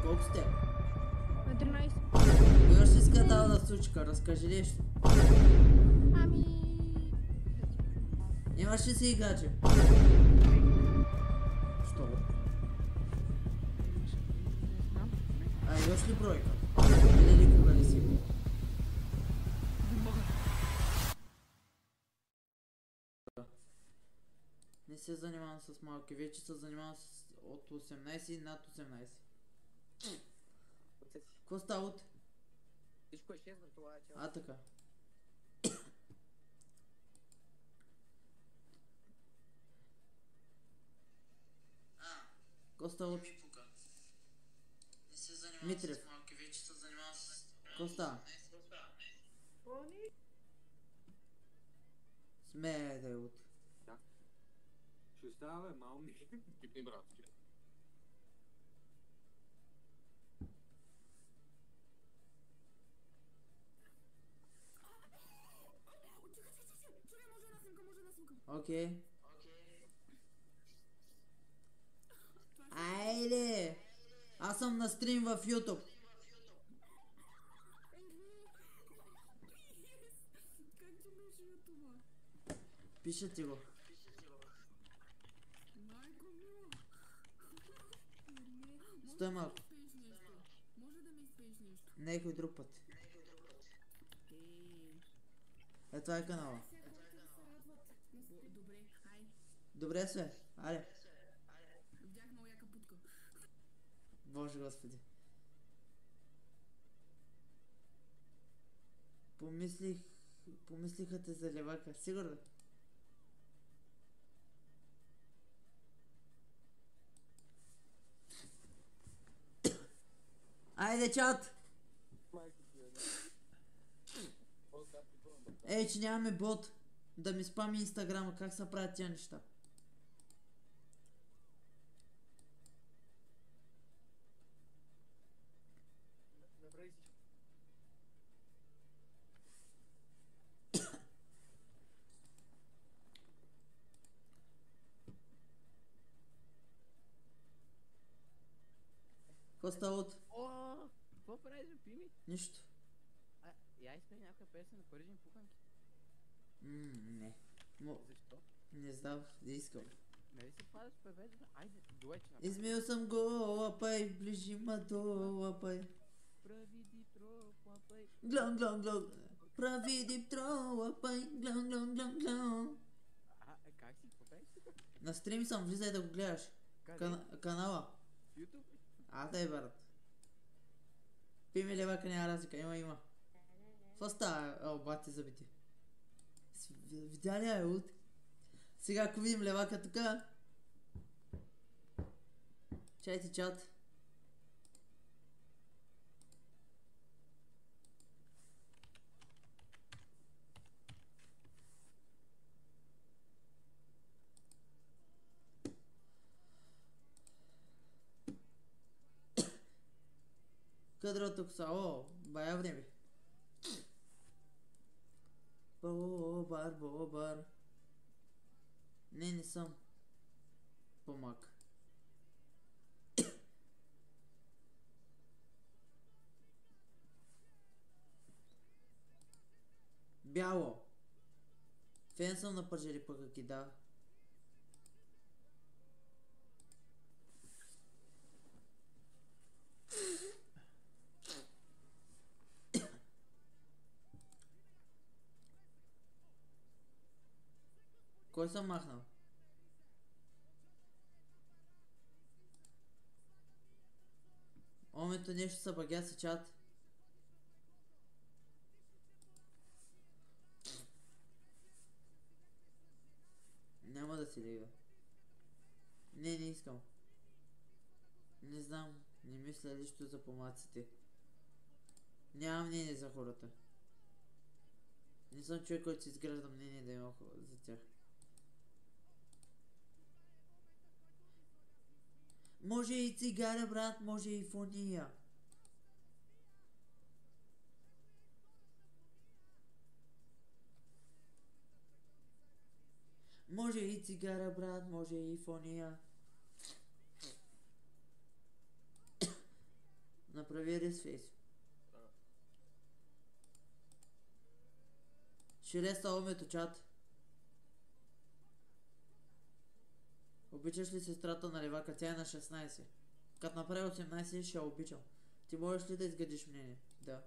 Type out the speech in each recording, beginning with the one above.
Колко сте? На 13. Кой ще иска тази сучка? Разкажи нещо. Ами... Имаш ли си играчи? Що? Не знам. А имаш ли бройка? Или никога не си? Не се занимавам с малки, вече се занимавам с от 18 и над 18. Какво става от? Всичко е 6 на това е цяло. А, така. Какво става от? Митрев. Какво става? Смея да е от. Ще става бе, малми. Кипни брат. Окей. Айде! Аз съм на стрим в YouTube. Както беше това? Пиша ти го. Майко мила. Стой малко. Изпееш нещо. Може да ми изпееш нещо. Некой друг път. Е, това е канала. Добре, хай. Добре све. Аре. Вдях много яка путка. Боже господи. Помислиха те за левака. Сигурно. Айде, чат! Ей, че нямаме бот да ми спами инстаграма. Как се правят тия неща? Какво става от? О, какво правиш, бе, пи ми? Нищо. Я изпей някоя песен на Парижин пуканки. Не. Защо? Не знам, не искам. Нали си падаш певец, бе? Айде, дуече на Измил съм го, лапай, ближи ма до лапай. Прави дитро, лапай. Глон, глон, глон. Прави диптро, лапай, глон, глон, глон, глон. Как си, какво правиш тук? На стрим съм, влизай да го гледаш. Къде? Канала. YouTube? Дай, брат. Пи ми левака, няма разлика, има. Какво става? О, бати забити. Видя ли я от? Сега ако видим левака тука. Чайте, чат. Къдра тук са? О, бая време. Бобар, бобар. Не съм. Помак. Бяло. Фен съм на пържери пък да. Кой съм махнал? Момента нещо са багяси чат. Няма да си лега. Не искам. Не знам. Не мисля нищо за помаците. Нямам мнение за хората. Не съм човек, който си изгражда мнение да има за тях. Може и цигара, брат, може и фония. Може и цигара, брат, може и фония. направи ресфейс. Ще ресталваме чат. Обичаш ли сестрата на Левака? Тя е на 16. Като направи 18 ще я обичам. Ти можеш ли да изградиш мнение? Да.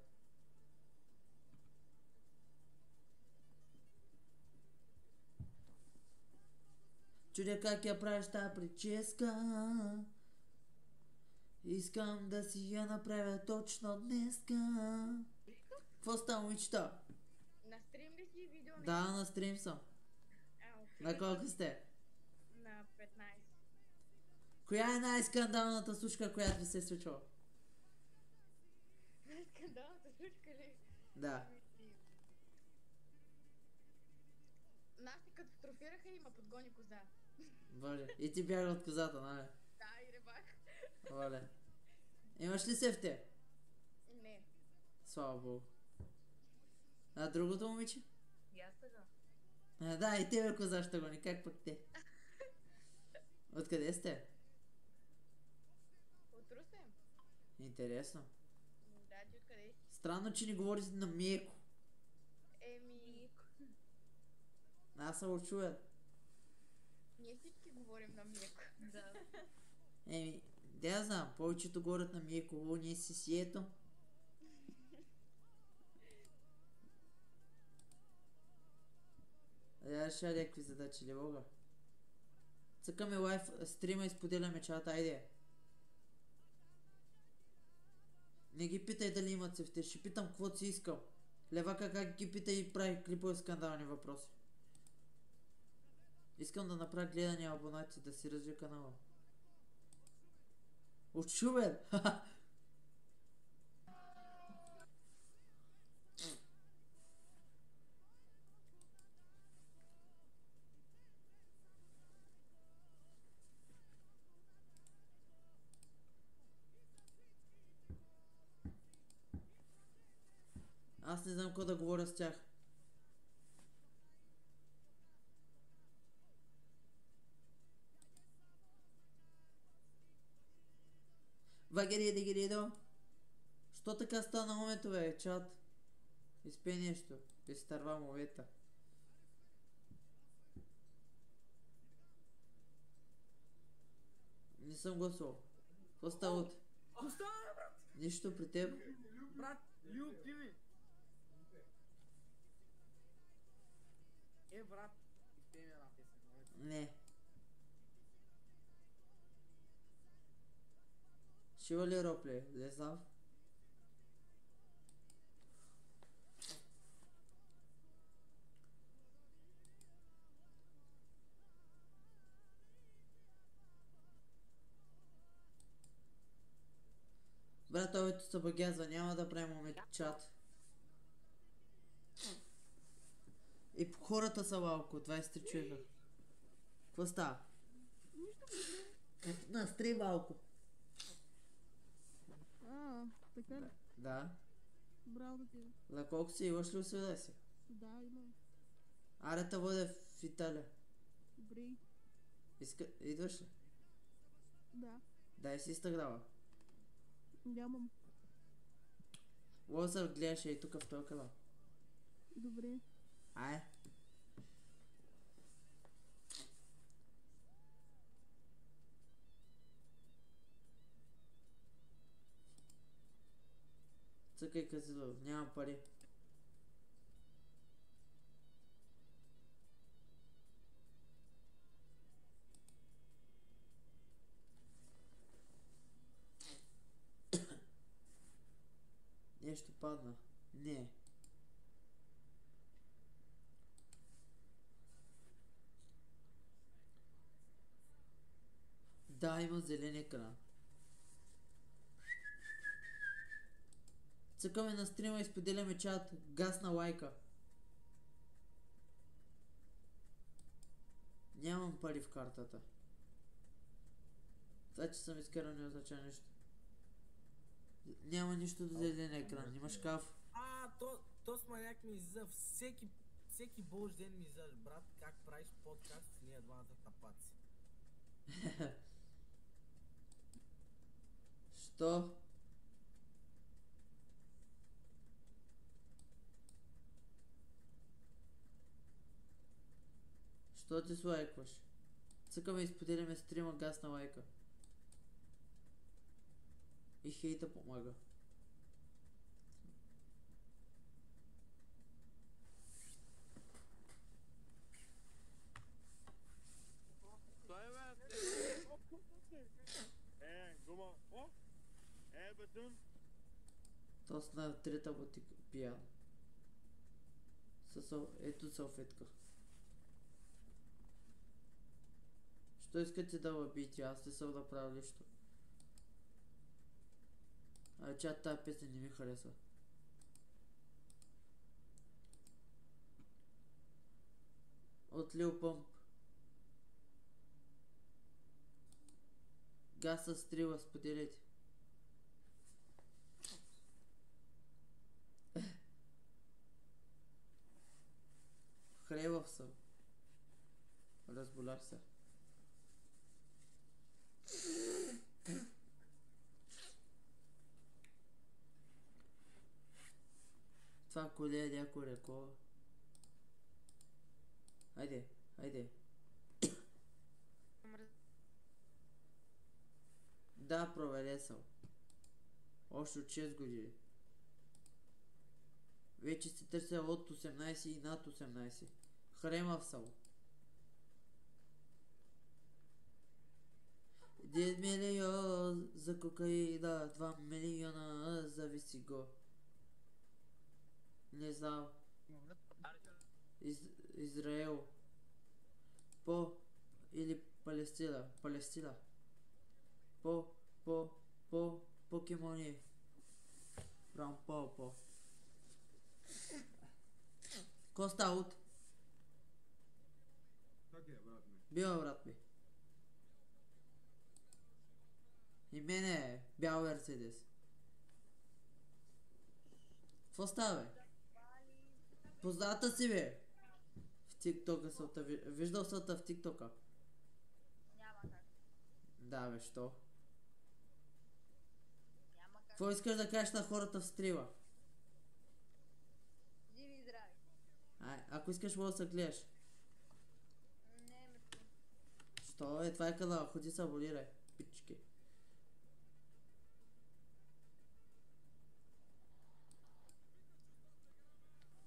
Чудя как я правиш тази прическа. Искам да си я направя точно днеска. Какво става, момичета? На стрим ли си видео? Да, на стрим съм. Окей. На колко сте? На 15. Коя е най-скандалната случка, която ви се е случила? Скандалната случка ли? Да. Нас ни катастрофираха и ма подгони коза. Боже. И ти бяга от козата, нали? Да, и рибак. Оле. Имаш ли сефте? Не. Слава богу. А другото момиче? И аз така. Да, и тебе коза ще гони, как пък те? Откъде сте? От Русем? Интересно. Да, ти откъде си? Странно, че ни говориш на меко. Еми... Аз съм чуя. Ние всички говорим на млеко. Да. Еми, да я знам, повечето говорят на меко, ние си сието. Я ще някакви задачи, ли бога? Цъкаме лайф стрима и споделяме чата, айде. Не ги питай дали имат сефте, ще питам каквото си искал. Левака как ги пита и прави клипове скандални въпроси. Искам да направя гледане абонати, да си развия канала. От Шубен! Аз не знам какво да говоря с тях. Вагеридо. Що така стана момето, бе, чат? Изпей нещо. Изтърва мовета. Не съм гласувал. Какво става от? Остава, брат! Нищо при теб? Брат, люби ми! Брат, изпей ми една песен. Не. Ще има ли ропле? Не знам. Брат, той се багязва, няма да правим чат. И хората са малко, 23 човека. Какво става? На стрим малко. Така ли? Да. Браво да ти. На колко си имаш ли осведай се? Да, имам. Аре та бъде в Италия. Добре. Идваш ли? Да. Дай си инстаграма. Нямам. Лозър гледаш и тук в този канал. Добре. Ай. Цъкай казило, нямам пари. Нещо падна. Не. Да, има зелен екран. Цъкаме на стрима и споделяме чат. Гасна лайка. Нямам пари в картата. Това, че съм изкарал, не означава нещо. Няма нищо до зелен екран. Има шкаф. То с маняк ми излиза всеки божи ден ми излизаш, брат, как правиш подкаст с ние двамата тапаци. Що? Що ти слайкваш? Цъкаме и споделяме стрима газ на лайка. И хейта помага. Гума. О! Бетун. То на трета бутика пиян. Ето салфетка. Що искате да лъбите? Аз не съм направил нищо. А чат тази песен не ми харесва. От Lil Pump. Газ с стрела, споделете. Хревав съм. Разболях се. Това коле е някой реко. Хайде, хайде. Да, проверя съм. Още от 6 години. Вече се търся от 18 и над 18. Хремав съм. 1 милион за кокаина, 2 милиона за висиго. Не знам. Израел. Или Палестина. Палестина. Покемони. Прям по. Коста аут. Как е, брат ми? Бил брат ми. И мене бял Мерцедес. Какво става, бе? Позната си, бе. В тиктока съм те виждал съм те в тиктока. Няма как. Да, бе, що? Няма как. Какво искаш да кажеш на хората в стрима? Живи и здрави. Ако искаш, може да се гледаш. Не, мерси. Що е? Това е канал. Ходи се абонирай. Пички.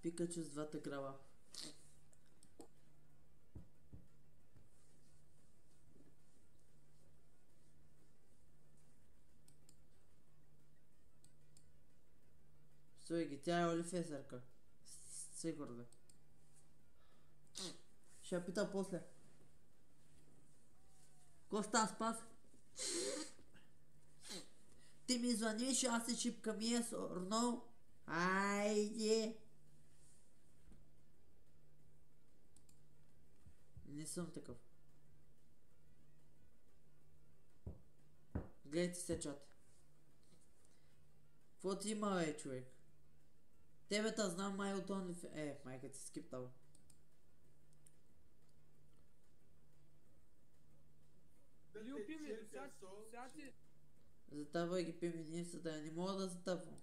Пикачу с 2 грама. Слуги ги, тя е олифесърка. Сигурно. Ще я питам после. Коста спас? Ти ми звъниш, аз се шипкам yes or no? Айде! Не съм такъв. Гледайте се чат. Какво ти има, бе, човек? Тебе та знам май от OnlyFans. Майка ти скиптал. Люби ми, сега ти... Затъпвай ги пими ние са да не мога да затъпвам.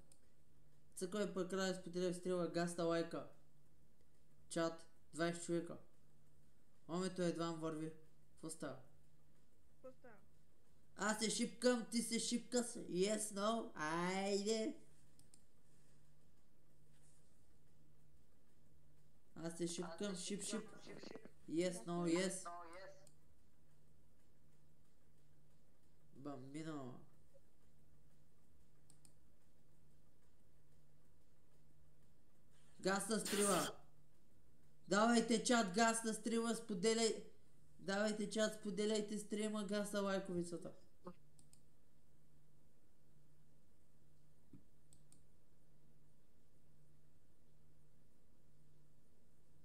Цъкай по края споделя стрела гаста лайка. Чат, 20 човека. Момето едва върви. Какво става? Какво става? Аз се шипкам, ти се шипкаш. Yes, no, айде. Аз се шипкам, шип. Yes, no, yes. Бамбино. Гасна стрела. Давайте чат, гасна стрела, споделяй. Давайте чат, споделяйте стрима, гасна лайковицата.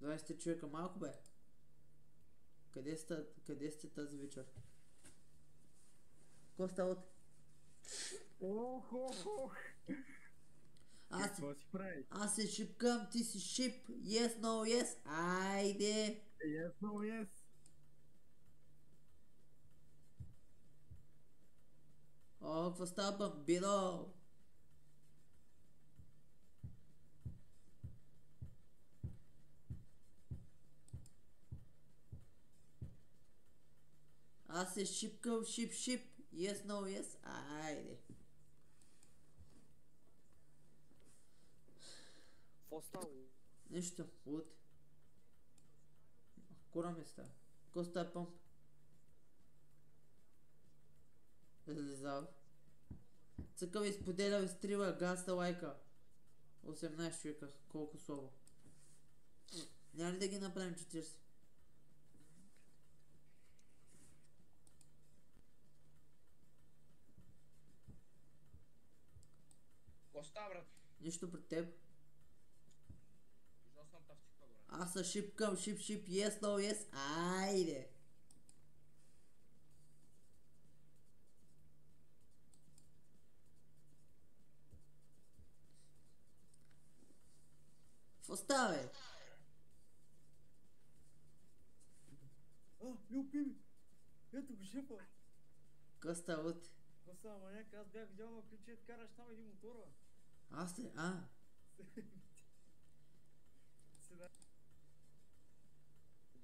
Двайсет човека малко, бе. Къде сте тази вечер? Какво става от? Какво си правиш? Аз се шипкам, ти си шип. Yes, no, yes. Айде. Yes, no, yes. О, какво става, бамбино? Аз се шипкам, шип. Yes, no, yes. Айде. Какво става? Нищо. Луд. Кура места. Коста пъмп. Залезал. Цъкава изподеля, изтрива, гаста, лайка. 18 човека. Колко слабо. Няма ли да ги направим 40? Какво става, брат? Нищо пред теб. Виждал съм тавтика, брат. Аз се шипкам, шип, yes, no, yes. Айде. Какво става, бе? Люпи ми! Ето го шефа! Коста от. Какво става, маняк? Аз бях видял на ключе, караш там един мотора. Аз ли?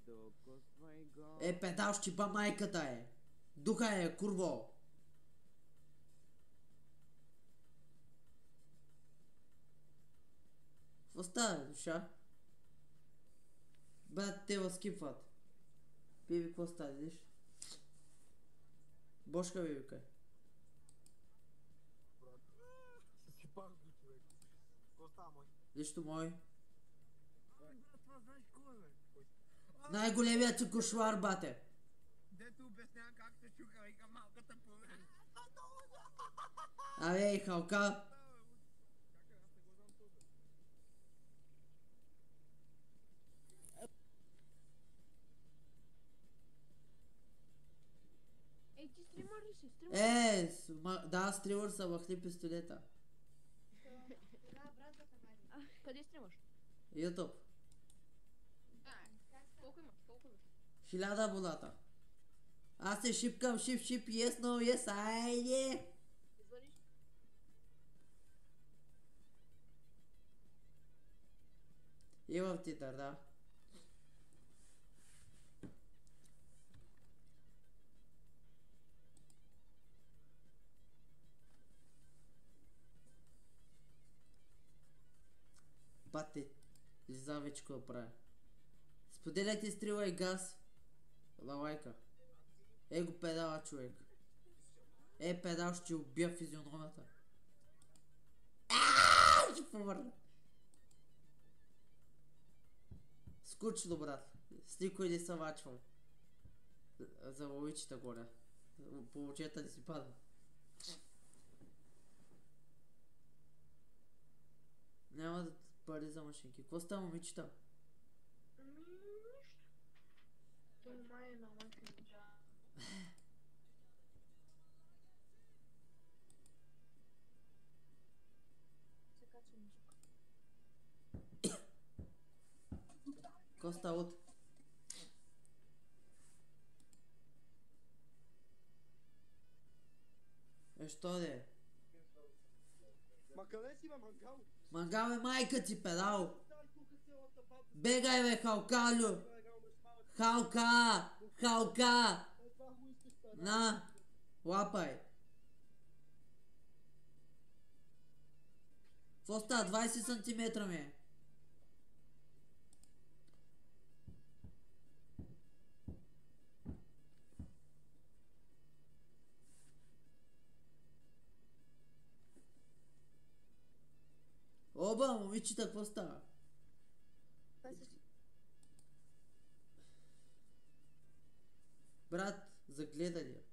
Докосвай го. Педал щипа майката е. Духа е, курво. Какво става, бе, душа? Брат, те възкипват. Биби, какво става, видиш? Бошка, биби, къй? Съсипах го, човек. Какво става, мой? Нищо мой. Това знаеш кой е, бе? Най-големият ти кошмар, бате. Дето обяснява как се чука, вика малката повече. Абе, халка. Ей, ти стримър ли си? Стримър? Да, стримър са, махни пистолета. Къде стримаш? Ютуб. Колко имаш? Колко имаш? 1000 абоната. Аз се шипкам, шип, yes, no, yes, айде. Извадиш? Имам титър, да. Бате, лизавичко да правя. Споделяйте стрела и газ. На лайка. Го педала, човек. Педал, ще убия физиономията. Ще повърна. Скучно, брат. С никой не съм мачвал. За ловичета горе. По очета не си пада. Няма да пари за машинки. Какво става, момичета? Той май е на майка ми. Се качва музика. Какво става от? Що де? Ма къде си, бе, мангал? Мангал е майка ти, педал! Дай тук цялата баба. Бегай, бе, халкалю! Халка! Халка! Това го искаш, бе. На! Лапай! Какво става? 20 сантиметра ми е. Оба, момичета, какво става? Брат, загледали.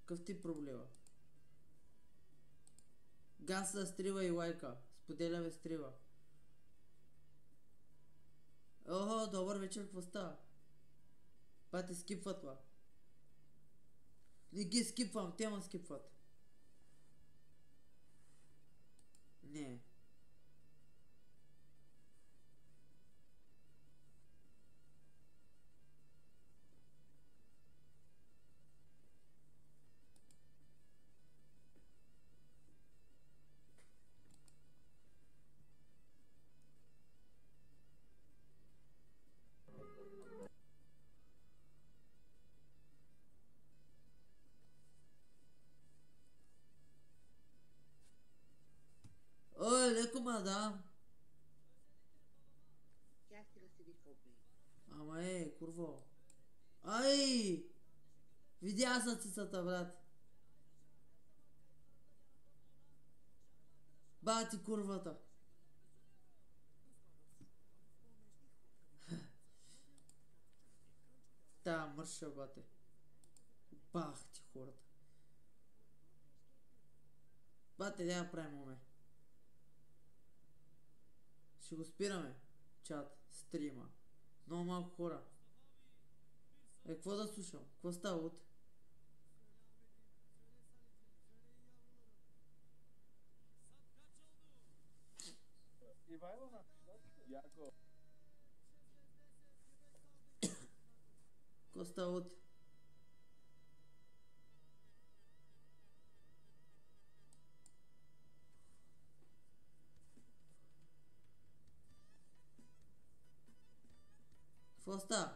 Какъв ти проблема? Гаса, стрива и лайка. Споделяме стрива. Охо, добър вечер, какво става? Пати скипват, ма. Не ги скипвам, те ма скипват. Не. дума, да. Тя стига седи в обри. Ама курво. Ай! Видя съм цицата, брат. Бати курвата. Та мърша, бате. Бах ти хората. Бате, да правим, моме. Ще го спираме. Чат, стрима. Много малко хора. Какво да слушам? Какво става от? Ивайло, яко. Какво става от? Какво става?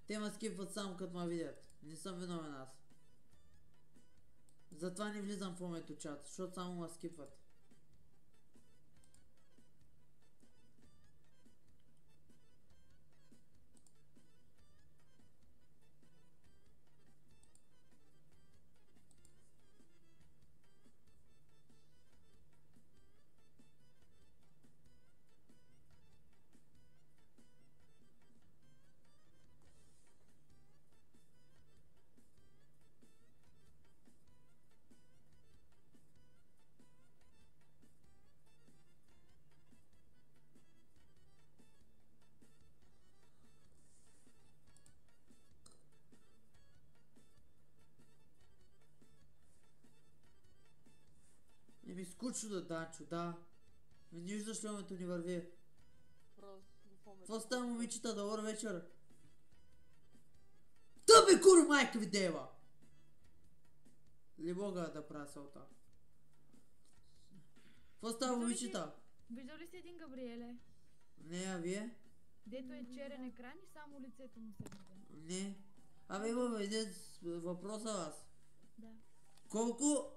Те ме скипват само като ме видят. Не съм виновен аз. Затова не влизам в момето чат, защото само ме скипват. Не ми скучно да Данчо, да. Не виждаш ли момето ни върви? Какво става, момичета, добър вечер? Тъбе кур майка ви дева! Ли мога да правя салта? Какво става, момичета? Виждал ли си един Габриеле? Не, а вие? Дето е черен екран и само лицето му се вижда. Не. Абе имам един въпрос за вас. Да. Колко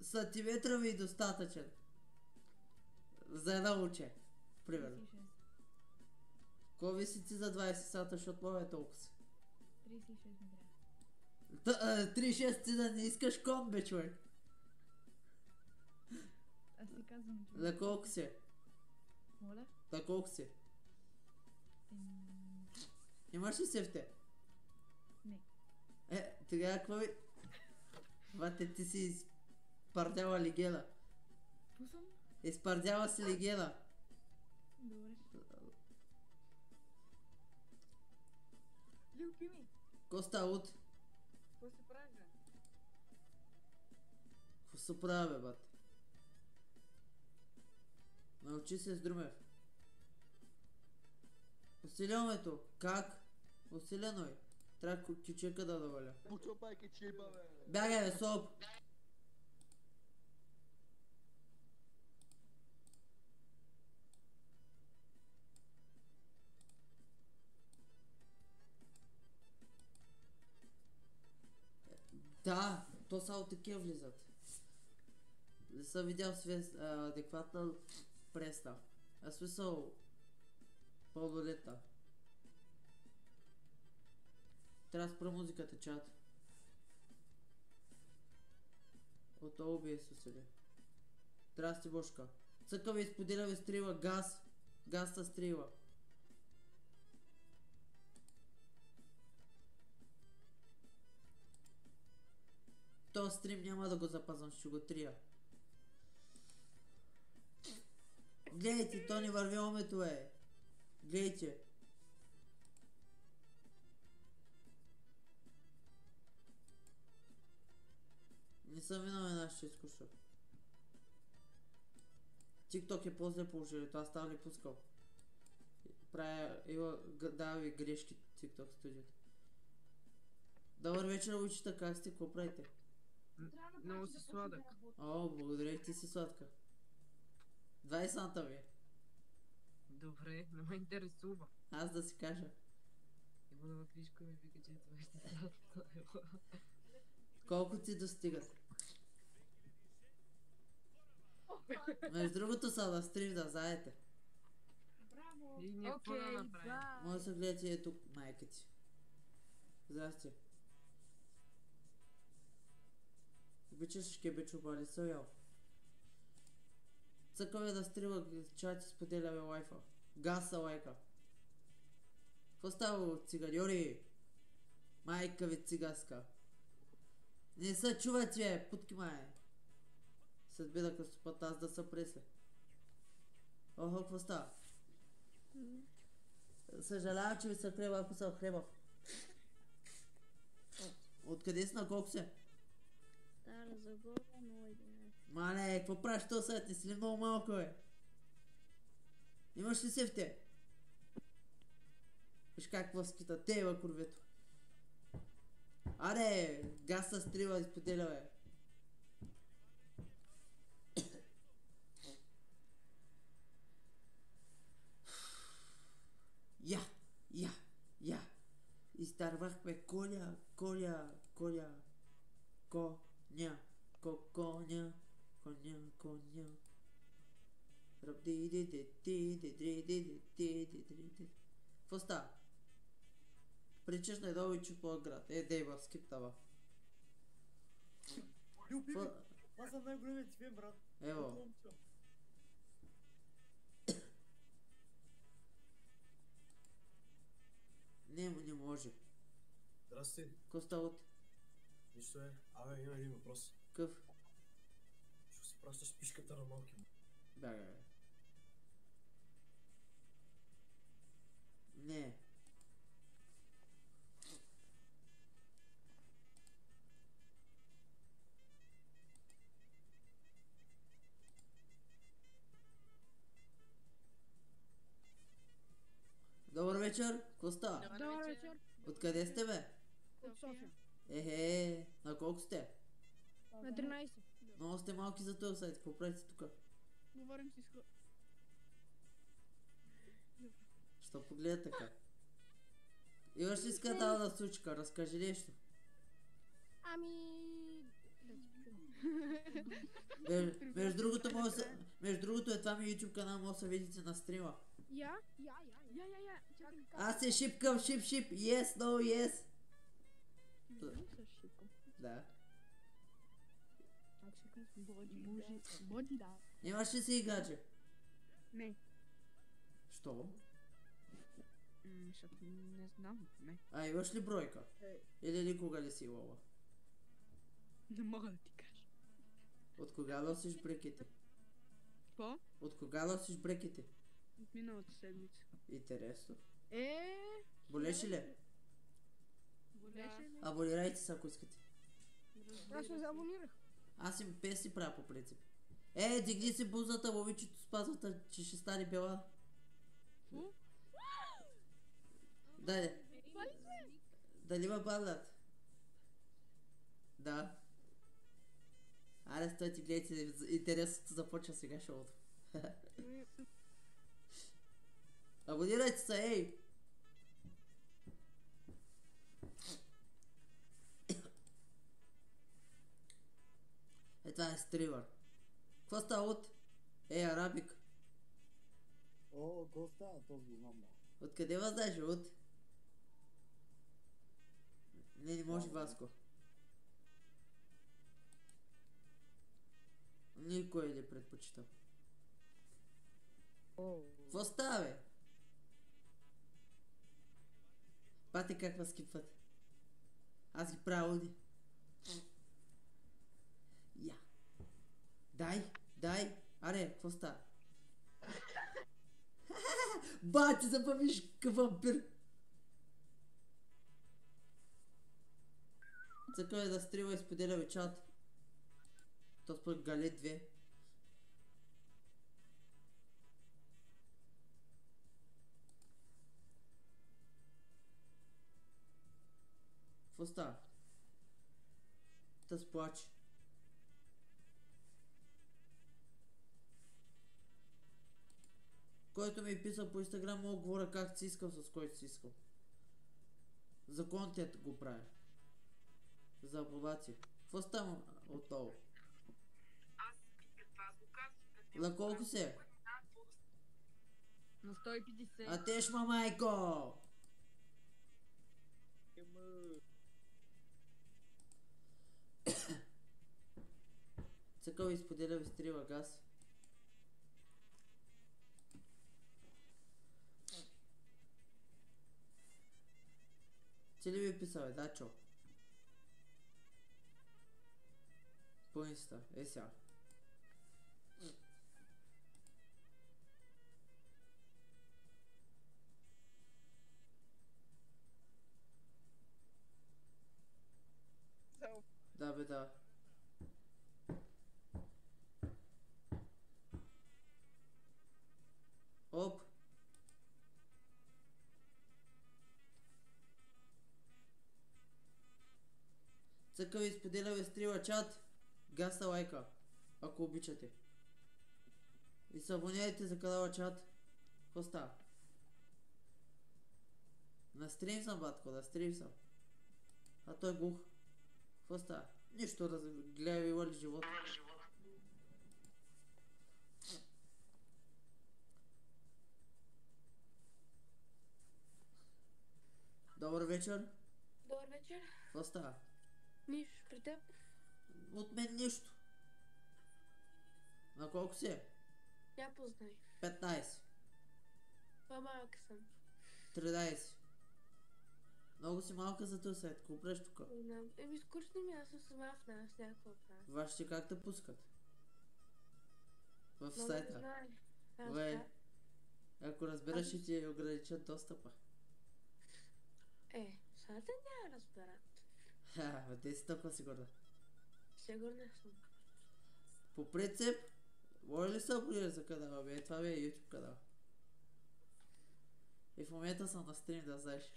сантиметра ви е достатъчен? За една уче. Примерно. 36. Кой виси ти за 20 сата, защото моя е толкова си? 36 ми трябва. 36 ти да не искаш кон, бе, човек. Аз ти казвам, че... На колко си? Моля? На колко си? Имаш ли сефте? Не. Тогава какво ви... Бате, ти си изпардяла легена. Пусвам? Изпардяла си легена. Добре. Люби ми, Ко става от? какво си правиш, бе? Какво се прави, бе, бате? Научи се с Друмев. Усилено. Как? Усилено е. Трябва кючека да доваля. Почопайки чипа, бе. Бягай, бе, соп! Да, то само такива влизат. Не съм видял адекватна преста. А смисъл пълнолетна. Трябва да спра музиката, чат. От OBS усили. Здрасти, Бошка. Цъка ви, споделя ви стрила, газ. Газта стрила. То стрим няма да го запазвам, ще го трия. Гледайте, то не върви момето, Гледайте. Не съм виновен, аз ще изкуша. TikTok е по-зле положението, аз там не пускал. Дава ви грешки TikTok студиото. Добър вечер, учите, как сте, какво правите? Много си сладък. О, благодаря, ти си сладка. 20 санта ми. Добре, не ме интересува. Аз да си кажа. Иванова Кришко ми вика, че това ще става. Колко ти достигат? Между другото са да стриж да заете. Браво! И ние какво да Окей, направим? да. Може да се гледате е тук майка ти. Здрасти. Обичаш кебечо бали са ял. Цъкаме да стрива чати споделяме лайфа. Гаса лайка. Какво става циганьори? Майка ви цигаска. Не се чувате, путки май. Съдбина къстопът аз да се пресле. Охо, какво става? Съжалявам, че ви се хлеба, ако съм хлебав. Откъде си, на колко се? Стара Загора 011. Мале, какво правиш този сайт? Не си ли много малко, бе? Имаш ли се в те? Виж как възкита тева курвето. Аре, гаса стрива и споделя, бе. Я. Изтървахме коня. Коня. Какво става? Причаш на едно и чупа град. Дейва, скиптава. Аз съм най-големият ти фен, брат. Ево. Не може. Здрасти. Какво става от? Нищо е. Абе, има един въпрос. Къв? Ще си пращаш пишката на малки му. Бе. Не. Добър вечер, какво става? Добър вечер. Откъде сте, бе? От София. На колко сте? На 13. Много сте малки за този сайт, какво правите тук? Говорим си с хора. Що погледа така? Имаш ли скандална сучка? Разкажи нещо. Между другото е това ми YouTube канал, може да се видите на стрима. Я. Чакай. Аз се шипкам, шип. Yes, no, yes. Да. Боди, да. Имаш ли си играче? Не. Що? Защото не знам, не. А имаш ли бройка? Или никога не си имала? Не мога да ти кажа. От кога носиш брекети? Какво? От кога носиш брекети? От миналата седмица. Интересно. Болеше ли? Болеше ли? Абонирайте се, ако искате. Аз се абонирах. Аз им песни правя по принцип. Дигни си бузата, момичето спазвата, че ще стане бела. Дали ма паднат? Да. Аре, стойте, гледайте, интересното започва сега шоуто. Абонирайте се, ей! Това е стримър. Какво става от? Арабик. Какво става? То го знам. Откъде ма знаеш от? Не може Васко. Никой не предпочитам. Какво става, бе? Пати как ма скипват. Аз ги правя луди. Я. Дай. Аре, какво става? Бати, забавиш къв вампир. Цъкаме да стрима и споделяме чат. То според Галет 2. Какво става? Тъс плаче. Който ми е писал по Инстаграм, мога да говоря как си искам, с който си искам. За контент го правя. За апробация. Какво става отново? Аз го казвам, На колко се? На 150. А теш, майко! Цъкъл изподеля ви стрива газ. Че ли ви писал, дачо? По инста, сега. Да, бе, да. Оп. Цъкъл изподеля ви стрива чат. Гаста лайка, ако обичате. И се абонирайте за канала чат. Какво става? На стрим съм, батко, на стрим съм. А той е глух. Какво става? Нищо, гледа ви лъли живота. Добър вечер. Добър вечер. Какво става? Нищо, при теб? От мен нищо. На колко си е? Я познай. 15. По-малък съм. 13. Много си малка за този сайт. Какво правиш тук? Еми скучно ми, аз съм сама в нас, някакво правя. Вашите как те пускат? В Много сайта. не знае. Бе, ако разбереш, ще ти ограничат достъпа. Сега те няма разберат. Ха, те си толкова сигурна. Сигурна съм. По принцип, може ли се абонира за канала, бе? Това бе YouTube канал. И в момента съм на стрим, да знаеш.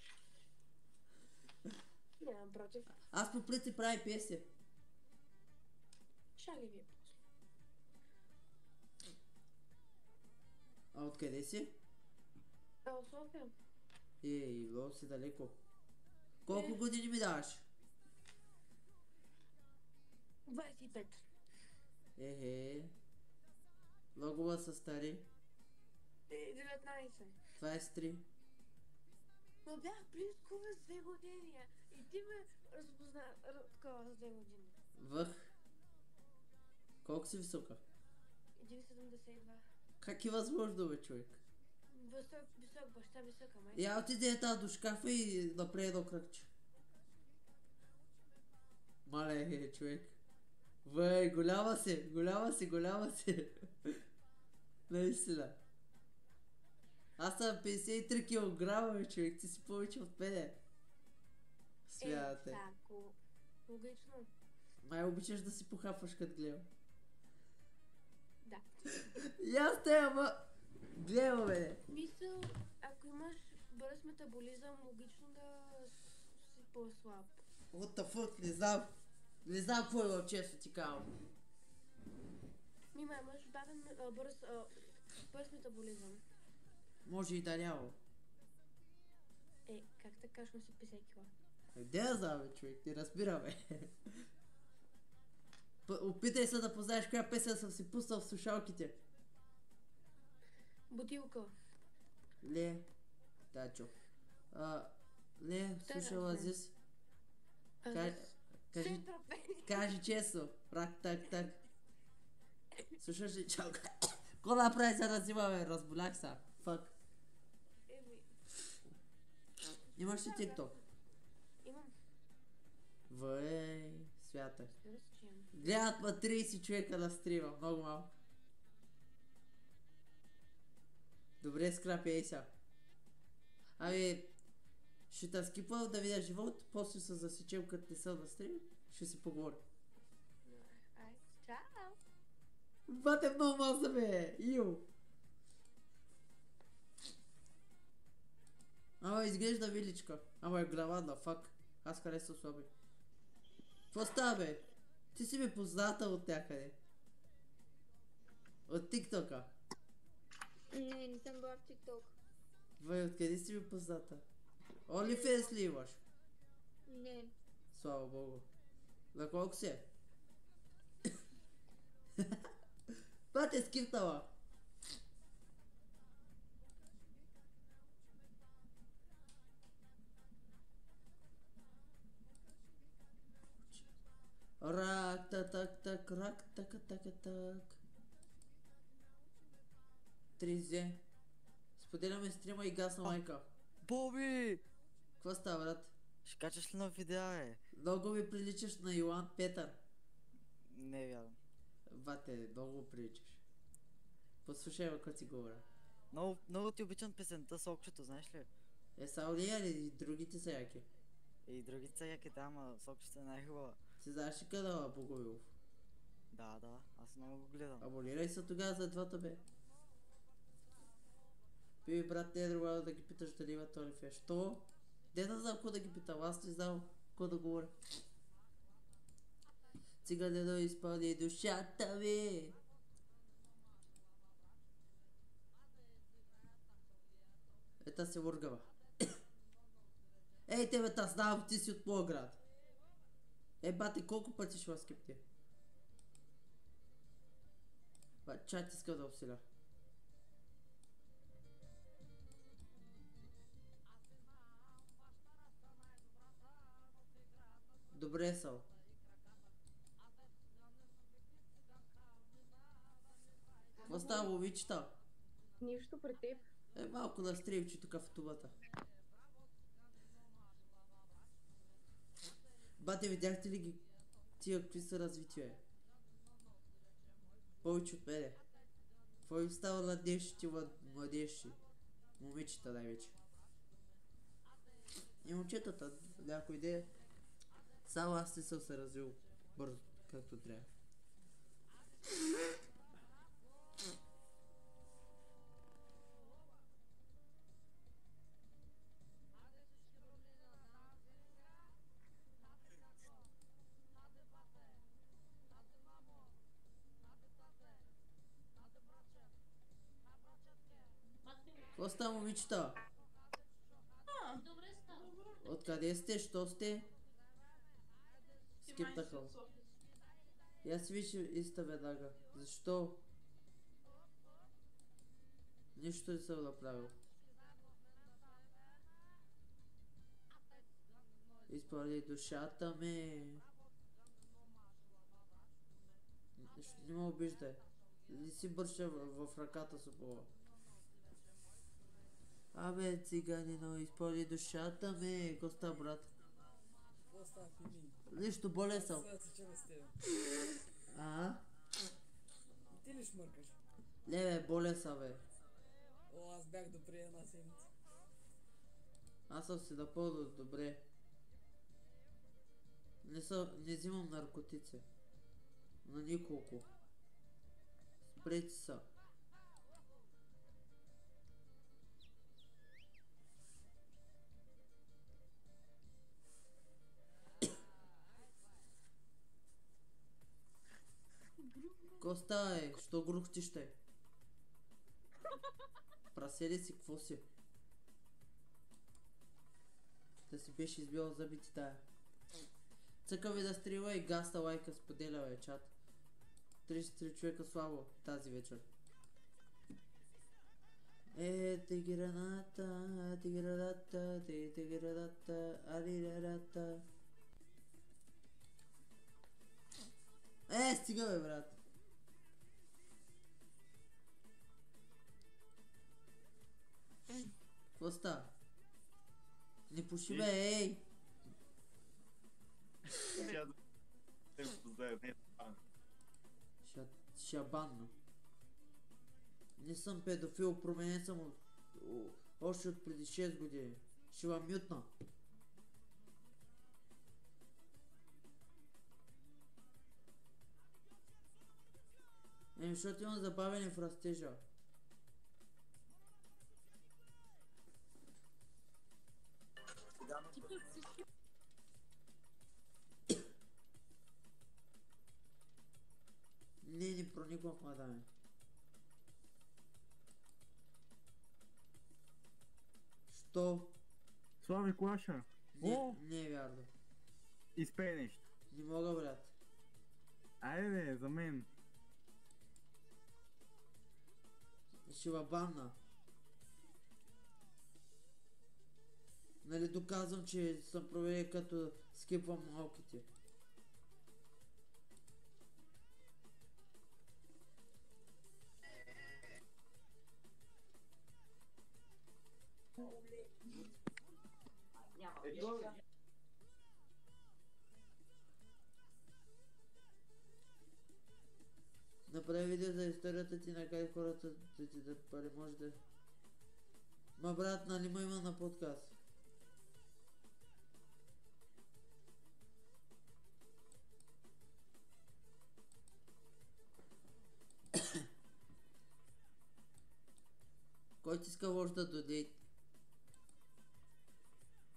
Нямам против. Аз по принцип правя песни. Ще ги вие после. А откъде си? От София. Ей, много си далеко. Колко години ми даваш? 25. Ехе. Много са стари. 19. 23. Но бях близко с 2 години. И ти ме разпозна такова с 2 години. Въх. Колко си висока? 1,72. Как е възможно, бе, човек? Висок, баща висока, май. Я отиде тази до шкафа и направи едно кръгче. Мале, човек. Бе, голяма си. Наистина. Аз съм 53 кг, бе, човек, ти си повече от мене. Смятате. Тако. Логично. Май обичаш да си похапваш като гледам. Да. И аз те, ама... Гледам, бе. Мисъл, ако имаш бърз метаболизъм, логично да си по-слаб. What the fuck, не знам. Не знам какво е, често ти казвам. Мима, имаш бърз метаболизъм. Може и да няма. Как така ще си 50 кила? Де да знам, бе, човек, не разбираме. Опитай се да познаеш коя песен съм си пуснал в слушалките. Бутилка. Ле, Дачо. Ле, слушал Азис. Кажи честно. Рак, так. Слушаш ли чалка? Какво направи се разима, бе? Разболях са. Фак. Имаш ли TikTok? Имам. Въй, свята. Гледат ма 30 човека на стрима, много малко. Добре, скрапи, ей сега. Ами, ще те скипвам да видя живот, после се засечем като не съм на стрим, ще си поговорим. Чао! Бате много маза, бе! Ио! Ама изглежда виличка. Ама е главада, фак. Аз харесвам слаби. Какво става, бе? Ти си ми позната от някъде. От тиктока. Не съм била в тикток. Бе, откъде си ми позната? OnlyFans ли имаш? Не. Слава богу. На колко си е? Бате, скифтала! Рак, так, рак, так. Тризе. Споделяме стрима и гасна майка. Боби! Какво става, брат? Ще качаш ли нов видео, бе? Много ми приличаш на Йоан Петър. Не вярвам. Бате, много приличаш. Послушай, бе, какво си говоря. Много ти обичам песента Сокчето, знаеш ли? Саулия или другите са яки? И другите са яки, да, ама Сокчето е най-хубава. Ти знаеш ли къде е Богоилов? Да, аз много го гледам. Абонирай се тогава за двата, бе. Пи, брат, не е друго да ги питаш дали има този феш. Що? Де да знам какво да ги питам, аз не знам какво да говоря. Цигане да изпълни душата ми. Ета се въргава. Ей, тебе, та знам, ти си от моя град. Бате, колко пъти ще вас кипти? Чат иска да обсиля. Добре са. Какво става, момичета? Нищо пред теб. Малко на стрелчи тук в тубата. Бате, видяхте ли ги тия, какви са развити, бе? Повече от мене. Какво им става на днешните младежи? Момичета най-вече. И момчетата, някой идея. Само аз не съм се развил бързо, както трябва. Какво става, момичета? Добре става. Откъде сте? Що сте? Скептакъл. И аз виж иста веднага. Защо? Нищо не съм направил. Изпълни душата ми. Не ме обиждай. Не си бърша в ръката с пола. Абе, циганино, изпълни душата ми. Какво става, брат? Какво става, Пими? Нищо, болен съм. Сега се чува с тебе. Ти ли шмъркаш? Не, бе, болен съм, бе. О, аз бях допри една седмица. Аз съм си напълно добре. Не взимам наркотици. На николко. Спрете са. Ко става, е? Що грухтиш, те? Прасели си, какво си? Да си беше избил зъбите тая. Цъка ви да стрива и гаста лайка, споделя, бе, чат. 33 човека слабо тази вечер. Тигираната, тигираната, алирарата. Стига, бе, брат. Какво става? Не пуши, бе, ей! Шабанно. Не съм педофил, променен съм още от преди 6 години. Ще вам мютна. Защото имам забавяне в растежа. Не прониквам в мадаме. Що? Слави Клаша. Не е вярно. Изпей нещо. Не мога, брат. Айде, бе, за мен. Шивабанна. Нали доказвам, че съм проверил като скипвам малките. Направи видео за историята ти, накай хората да ти дадат пари, може да... Ма брат, нали ма има на подкаст? Кой ти иска още да дойде?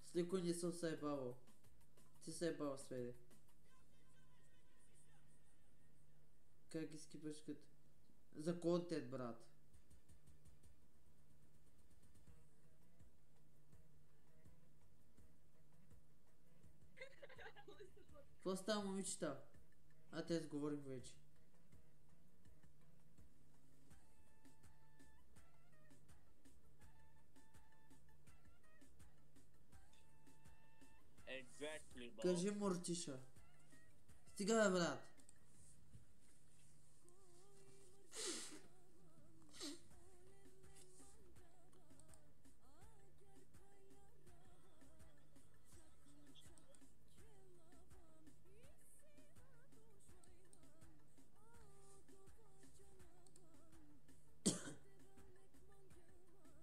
С никой не съм се ебавал. Ти се ебал, Сведе. Как ги скипаш като... За контент, брат. Какво става, момичета? А те сговорих вече. Exactly, bro. Кажи, Мортиша. Стига, бе, брат.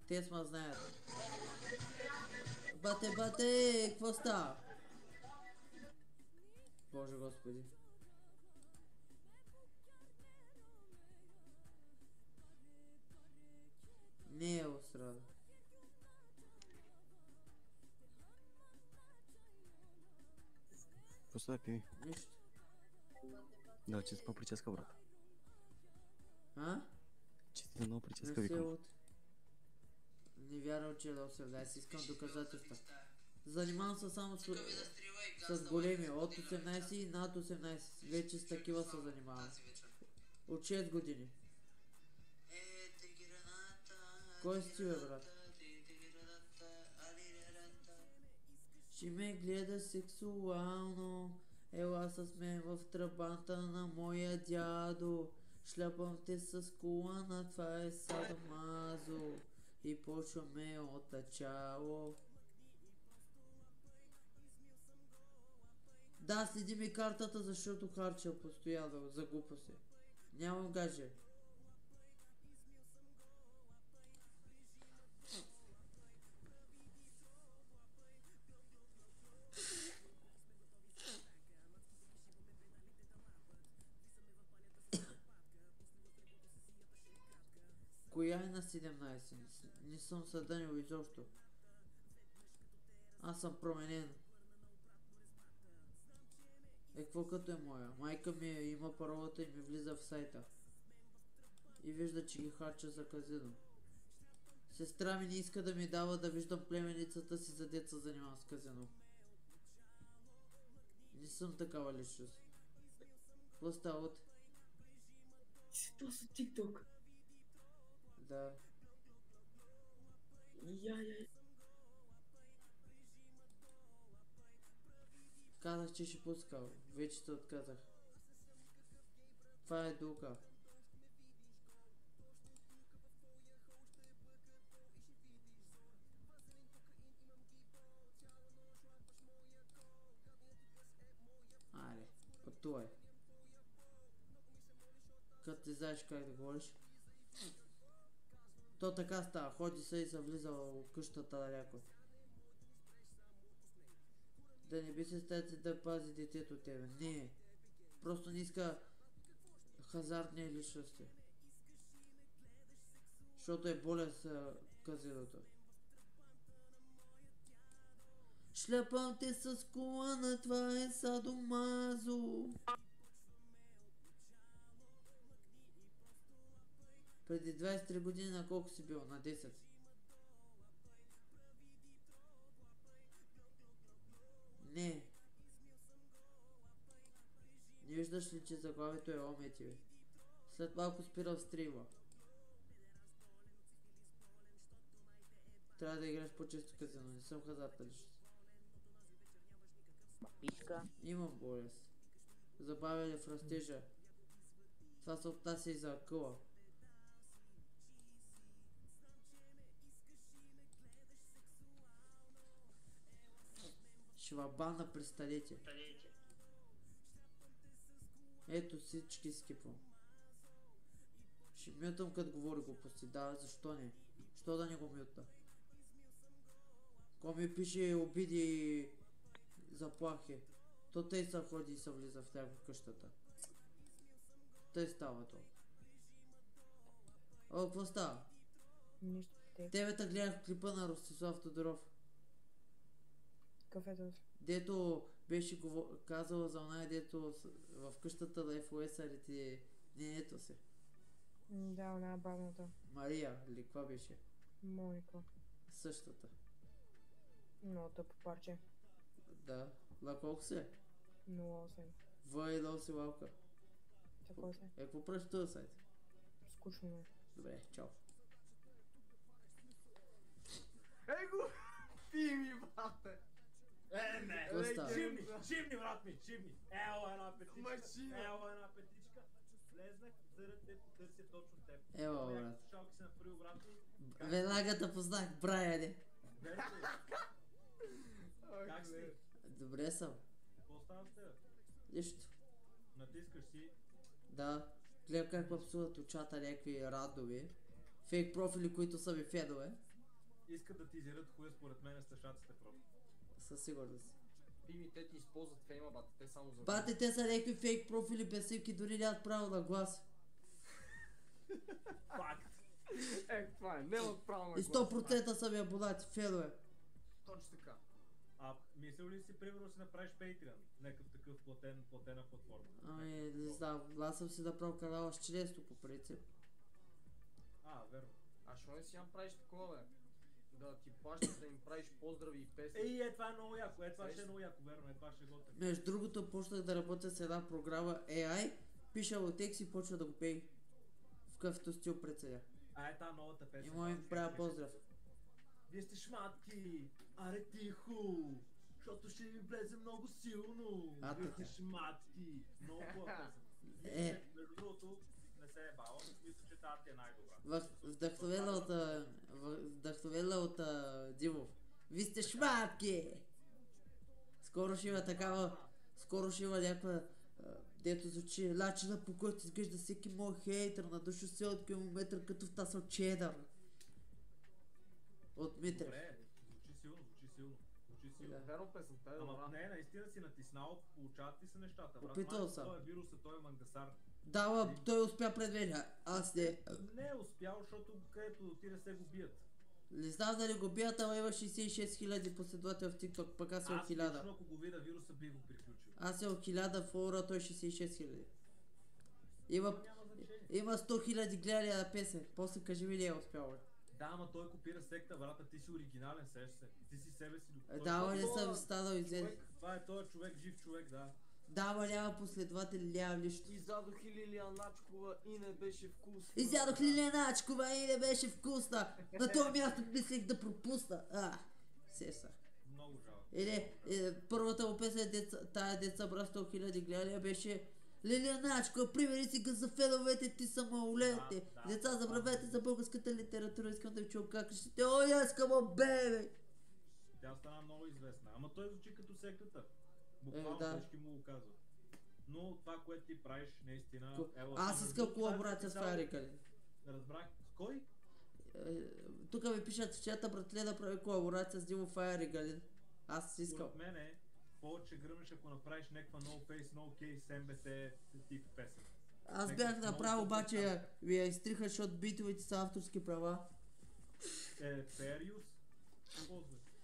Те сма знаят. Бате, какво става? Боже Господи. Не е острада. Просто пи. Нищо. Да, честно прическа, брат. А? Честно много прическа, Не се викам. от... Не вярвам, че е до 18. Искам доказателства. Занимавам се само с големи. От 18 и над 18. Вече с такива се занимавам. От 6 години. Кой си ти, бе, брат? Ще ме гледа сексуално. Ела с мен в трабанта на моя дядо. Шляпам те с колана, това е садомазо. И почваме от начало. Да, следи ми картата, защото харча постоянно за глупости. Нямам гадже. Коя е на 17? Не съм съданил изобщо. Аз съм променен. Какво като е моя? Майка ми има паролата и ми влиза в сайта. И вижда, че ги харча за казино. Сестра ми не иска да ми дава да виждам племеницата си, за деца занимавам с казино. Не съм такава личност. Какво става от? Това са TikTok. Да. Я. Казах, че ще пускам. Вече се отказах. Това е дука. Аре, пътувай. Като ти знаеш как да говориш. То така става, ходи се и се влиза в къщата на някой. Да не би се стати да пази детето от тебе. Не. Просто не иска хазартни личности. Защото е болен с казиното. Шляпам те с колана, това е садомазо. Преди 23 години на колко си бил? На 10. Не. Не виждаш ли, че заглавието е омети? След малко спира в стрима. Трябва да играеш по-често казино, не съм хазартна личност. Пишка. Имам болест. Забавяне в растежа. Това се отнася и за акъла. Швабана, представете. Ето всички скипвам. Ще мютам като говори глупости. Да, защо не? Що да не го мютна? Ко ми пише обиди и заплахи. То тъй са ходи и се влиза в тях в къщата. Тъй става то. О, какво става? Нищо. Тебе та гледах клипа на Ростислав Тодоров. Какъв е този? Дето беше казала за оная, дето в къщата на FOS-арите нението си. Да, она бавната. Мария, или каква беше? Моника. Същата. Много тъпо парче. Да. На колко се? 08. В1 си лалка. Какво се? Какво правиш този сайт? Скучно е. Добре, чао. Ей го! Пи ми, брате! Не, Какво става? Шибни, брат ми, шибни! Ело една петичка, ело една петичка. Влезнах, заради те потърся точно теб. Ево, Някакви брат. слушалки се направил, брат ми. Веднага те познах, Брайане. Как си? Добре съм. Какво става с теб? Нищо. Натискаш си. Да. Гледам как пъпсуват от чата някакви рандоми. Фейк профили, които са ми фенове. Искат да ти изярат хуя според мен стъшаците просто. Със сигурност. Пими, те ти използват фейма, бате, те само за... Бате, те са някакви фейк профили, бесивки, дори нямат право на глас. Факт. Това е, нямат право на И 100% са ми абонати, фенове. Точно така. А мислил ли си, примерно, си направиш Patreon? Някакъв такъв платена платформа? Ами, не знам, аз съм си направил канала с членство по принцип. Верно. А що не си направиш такова, бе? Да ти плащаш да им правиш поздрави и песни. Това е много яко, това ще е много яко, верно, това ще е готово. Между другото, почнах да работя с една програма AI, пиша текст и почва да го пее. В какъвто стил преценя. Тази новата песен. И му им правя поздрав. Вие сте шматки, аре тихо, защото ще ви влезе много силно. Вие сте шматки. Много хубава песен. Между другото, не се е бавал, мисля, че тази ти е най-добра. Вдъхновена от Димов. Ви сте шматки! Скоро ще има такава... Скоро ще има някаква... Дето звучи начина, по който изглежда всеки мой хейтър на душо се от километър като втасал чедър. От Митрев. Добре, звучи силно. Верно песента е добра. Ама не, наистина си натиснал, получават ти се нещата. Опитал съм. Той е вируса, той е мангасар. Да, той успя пред мен, аз не. Не е успял, защото където ти не се го бият. Не знам дали го бият, ама има 66 000 последователи в TikTok, пък аз съм 1000. Аз лично, ако го видя вируса, би го приключил. Аз съм 1000 фолуара, той 66 000. Има 100 000 гледания на песен, после кажи ми не е успял. Да, ама той копира секта, брата, ти си оригинален, сеш се. Ти си себе си. Да, ама не съм станал известен. Това е този човек, жив човек, да. Да, ама няма последователи, няма нищо. Изядох и Лилия Начкова и не беше вкусно. Изядох Лилия Начкова и не беше вкусна. На това място мислех да пропусна. Сеса. Много жалко. Първата му песен, тая деца бра 100 000 гледания беше Лилия Начкова, примери си за феновете ти са малолетни. Деца, забравете за българската литература, искам да ви чуя как ще. Ой, аз искам бебе! Тя стана много известна, ама той звучи като сектата. Буквално всички му го казват. Но това, което ти правиш, наистина... Аз искам колаборация с Файрикали. Разбрах. С кой? Тук ми пишат в чата, братле, да прави колаборация с Димо Файригалин. Аз искам. Според мен повече гръмнеш, ако направиш някаква No Face, No Case, MBT тип песен. Аз бях направил, обаче ви я изтриха, защото битовете са авторски права. Fair use?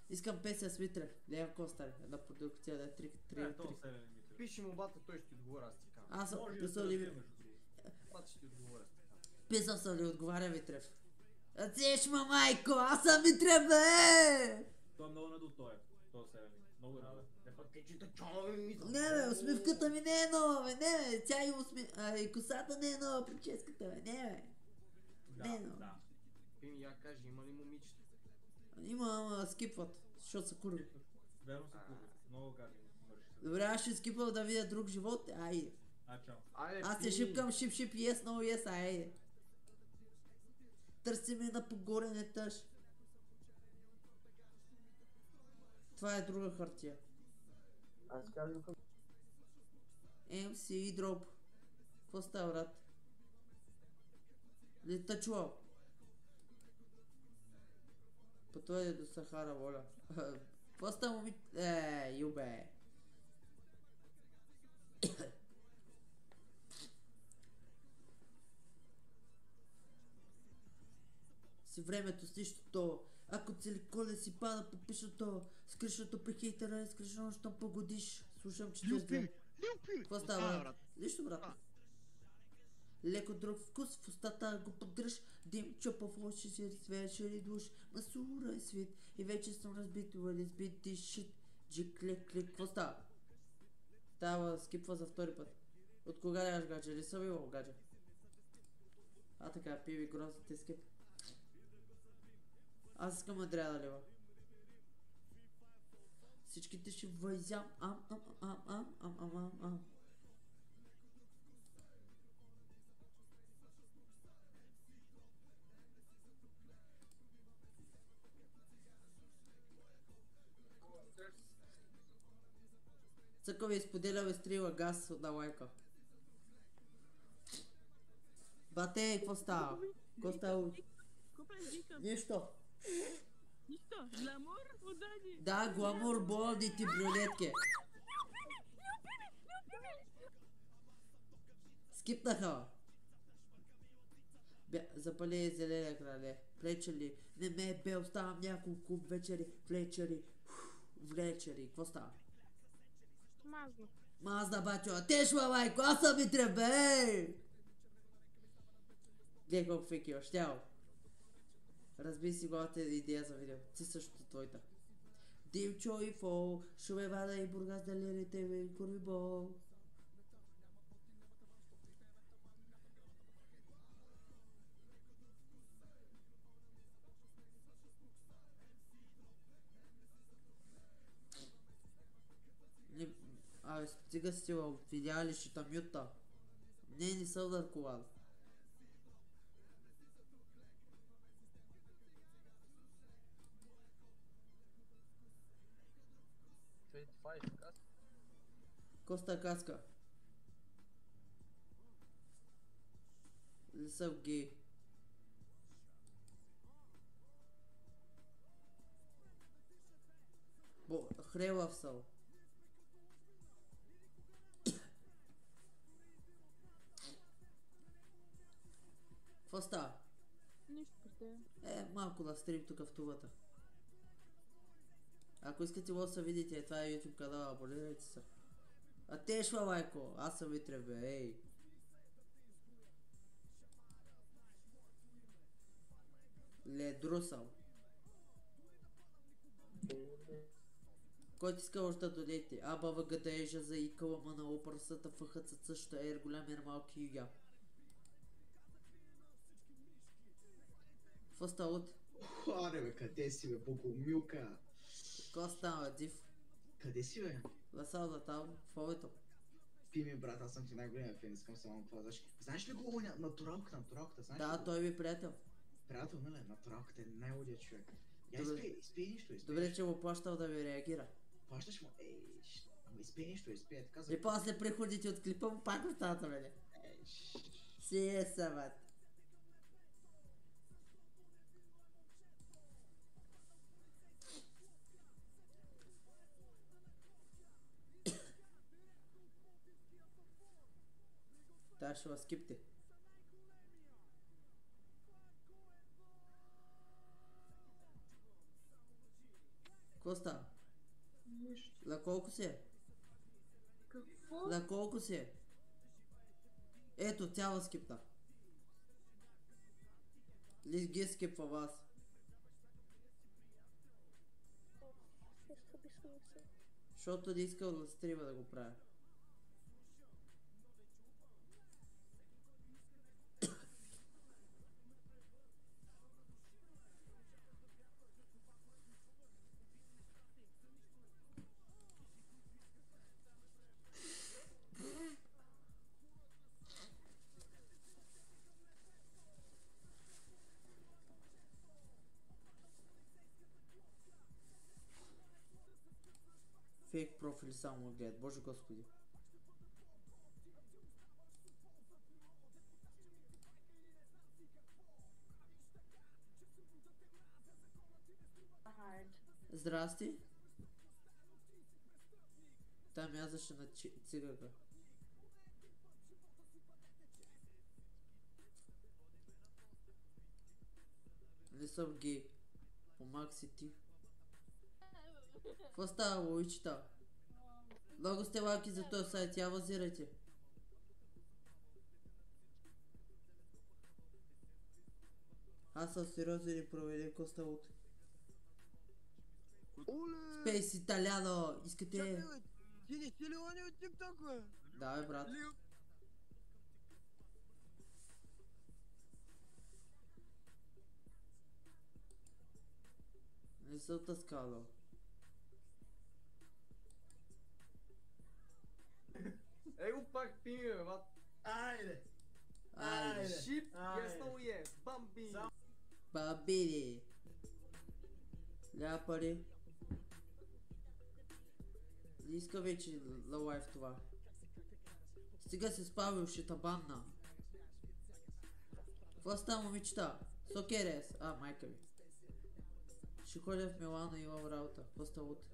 Искам песен с Митрев, Лева Костар, една продукция да е 3. Пиши му бата, той ще ти отговоря, аз ти кажа. Аз съм писал ли... Бата ще ти отговоря. Писал съм ли, отговаря Митрев. Ацеш ма майко, аз съм Митрев, бе! Той е много надо той селени. Много е надо. Не бе, усмивката ми не е нова, бе, не бе, тя и косата не е нова, прическата, бе, не бе. Да, да. Пими, я кажи, има ли момичета? Има, ама скипват, защото са курви. Верно са курви. Много гадни върши. Добре, аз ще скипвам да видя друг живот. Айде. Чао. Аз се шипкам, шип, yes, no, yes, айде. Търси ме на погоре, не тъж. Това е друга хартия. Аз казвам към... MC Drop. Какво става, брат? Ли чувал? Пътуване до Сахара, воля. Какво става, моми... Юбе. Си времето с нищото. Ако целиколе си пада по пишото, скришното при хейтера, скришено, що погодиш. Слушам 42. Какво става, брат? Нищо, брат. Леко друг вкус в устата го поддръж. Дим чопа в очи си свечери душ. Масура е свит и вече съм разбит. Разбит ти шит. Джик, клик. Какво става? Става, скипва за втори път. От кога лягаш, гадже? Не съм имал, гадже. Така, пиви грозните скип. Аз искам Андрея да лева. Всичките ще въйзям. Цъка ви изподеля вестрила газ от лайка. Бате, какво става? Какво става? Нищо. Нищо, гламур, удани. Да, гламур, болди ти брюнетки. Скипнаха. Запали зеления крале. Плечери. Не ме е бе, оставам няколко вечери. Влечери. Какво става? Мазно. Мазда, бачо. Тешва, майко, аз съм и трябва, ей! Гледай колко фейки имаш, тяло. Разби си главата идея за видео. Ти същото твоята. Димчо и Фол, Шумевада и Бургас, Далерите и Курви Бол. Стига си видяли, ще там юта. Не съм нарковал. Коста каска. Лисъв гей. Хрелав съм. Какво става? Нищо при Малко да стрим тук в тубата. Ако искате да се видите, това е YouTube канала, абонирайте се. Тешва, майко, аз съм Витре, бе, ей. Ледрусал. Който иска още да дойдете? Аба ВГД за икала на опърсата фъхът също е голям малки юга. Какво става от? Аре бе, къде си бе, богомилка? Какво става, див? Къде си бе? Ласал да там, в овето. Пи ми, брат, аз съм ти най-големия фен, искам само това да... Знаеш ли го натуралката, знаеш ли? Да, той ми приятел. Приятел, нали? Натуралката е най-лудият човек. Изпей нещо, Добре, че му плащал да ми реагира. Плащаш му? Ама изпей нещо, така за... И после приходите от клипа му пак оставата, бе. Си е съвет. Та ще вас скипте. Какво става? Нищо. На колко си е? Какво? На колко си е? Ето, цяла скипна. Ли ги скипва вас? Защото не искал да стрима да го правя. фейк профили само гледат, боже господи. Здрасти. Там язаше на цигака. Не съм гей. Помак си ти. Какво става, лойчета? Много сте лаки за този сайт, я възирайте. Аз съм сериозен и проверя коста от. Спейс Италяно, искате? Чакай, ти не си ли они от TikTok, бе? Да, бе, брат. Не съм таскал. Ей го пак пиме, бе, бат. Айде! Айде. Шип, yes, no, yes, бамби. Бабири. Ля пари. Не иска вече на лайф това. Стига се спавил, ще табанна. Какво става, момичета? Сокерес. А, майка ми. Ще ходя в Милано и имам работа. Какво става утре?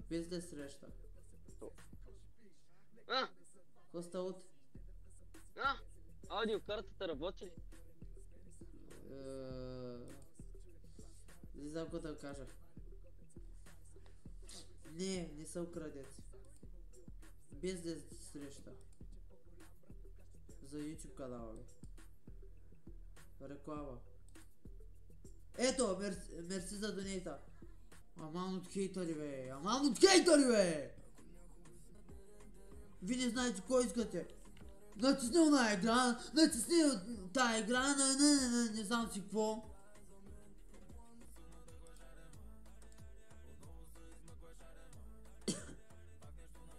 Без да среща. Какво става утре? Аудиокартата работи ли? Не знам какво да кажа. Не съм крадец. Без да среща. За YouTube канала ми. Реклама. Ето, мерси за донейта. Аман от хейтъри, бе. Аман от хейтъри, бе. Вие не знаете кой искате. Натисни на екран, натисни тая игра, не знам си какво.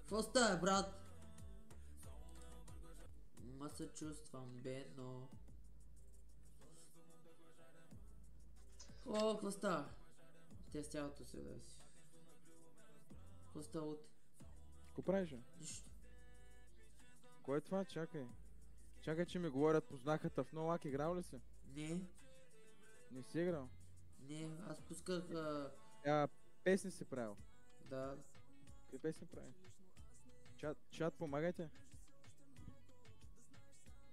Какво става, брат? Ма се чувствам бедно. О, какво става? Те с цялото се да си. Какво става от? Какво правиш, бе? Нищо. Кой е това? Чакай. Чакай, че ми говорят, познаха в No Luck, играл ли си? Не. Не си играл? Не, аз пусках... Песни си правил? Да. Какви песни прави? Чат, помагайте.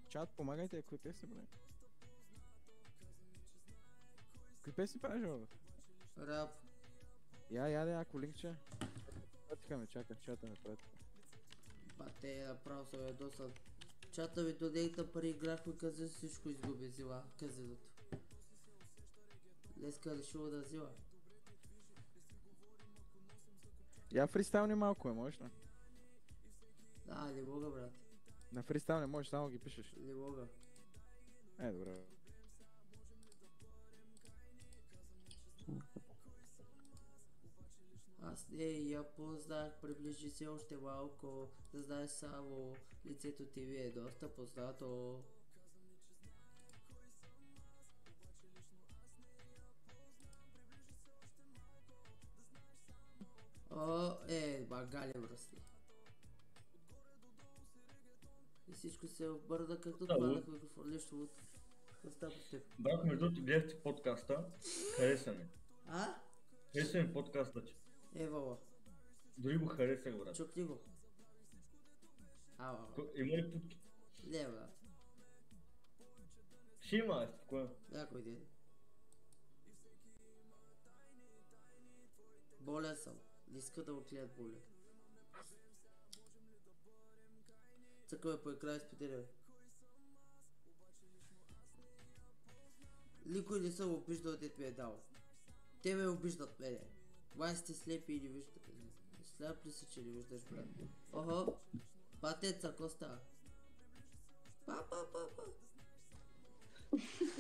Чат, помагайте, какви песни прави? Какви песни правиш, бе? Рап. Я, ако линкче. Пратиха ме, чакай, чата ме пратиха. Бате, направо се бе доста. Чата ви додейта пари, играхме кази, всичко изгуби, взела казиното. Леска решила да взела. Я фристайлни малко, можеш ли? Да, не мога, брат. На фристайл не можеш, само ги пишеш. Не мога. Добре. Аз не я познах, приближи се още малко, да знаеш само, лицето ти ви е доста познато. Багали връсти. И всичко се обърна, както хванах микрофон, нещо от... Какво става по теб? Брат, между другото, гледах ти подкаста, хареса ми. Хареса ми подкаста, че. Евала. Дори го харесах, брат. Чукни го. Има ли путки? Не, брат. Ще има, спокойно. Някой ден. Болен съм. Не иска да отклеят болен. Цъкаме по екран и споделяме. Никой не съм обиждал, дет ми е дал. Те ме обиждат мене. Май сте слепи и не виждате. Сляп ли си, че не виждаш, брат? Охо, патеца, какво става? Па.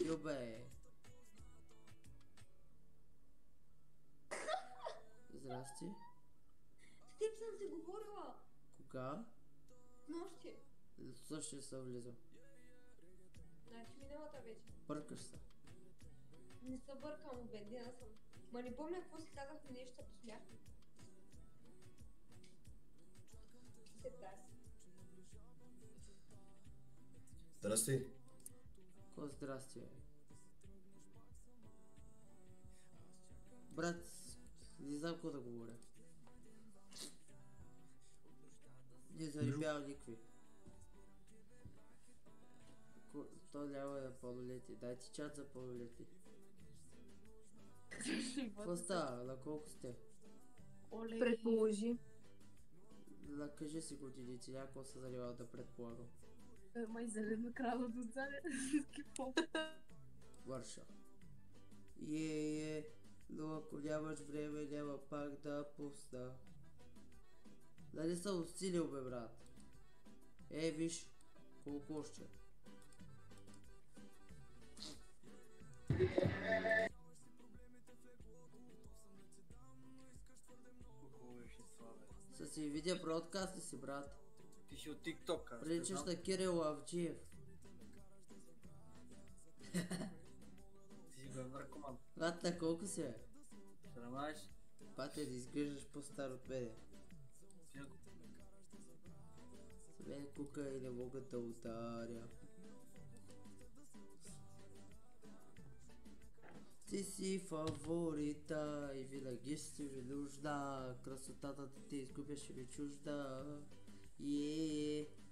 Юбе. Здрасти. С теб съм се говорила. Кога? Нощи. Също съм влизал. Значи миналата вечер. Бъркаш се. Не се бъркам, убедена съм. Ма не помня какво си казахме нещо, като смях. Се тази. Здрасти. Ко здрасти, бе? Брат, не знам какво да говоря. Не заребял никакви. 100 лева е пълнолетие. Дай ти чат за пълнолетие. Какво става? На колко сте? Предположи. Да, кажи си годиници, някой се занимава да предполагам. Май зелено крало до царя. Върша. Но ако нямаш време, няма пак да пусна. Дали съм усилил, бе, брат? Виж, колко още. Са си видя бродкаста си, брат. Ти си от TikTok. Приличаш на Кирил Авджиев. Ти си го наркоман. Брат, на колко си, бе? 17. Бате, да изглеждаш по-стар от мене. С мен кука и не мога да ударя. Ти си фаворита и винаги си ми нужда. Красотата да те изгубяш и ми чужда.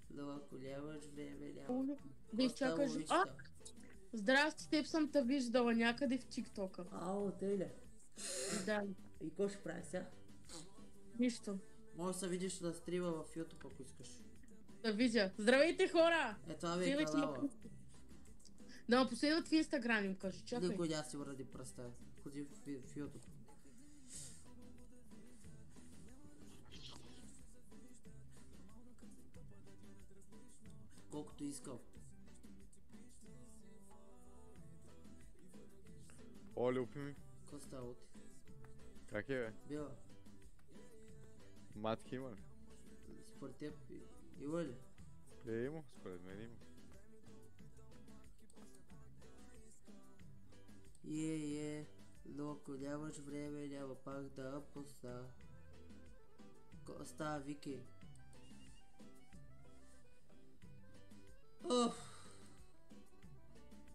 Но ако нямаш време, няма. Да изчакаш. Здрасти, теб съм те виждала някъде в TikTok-а. Ало, тъй ли? Да. И какво ще правиш сега? Нищо. Може да се видиш на стрима в YouTube, ако искаш. Да видя. Здравейте, хора! Това ми е канала. Да ме последват в Инстаграм, им кажи, чакай. Никой няма си вради пръста. Ходи в YouTube. Колкото искал. О, Люпи ми. Какво става от? Как е, бе? Била. Матки има ли? Според теб има ли? Има, според мен има. Но ако нямаш време, няма пак да пусна. Какво става, Вики?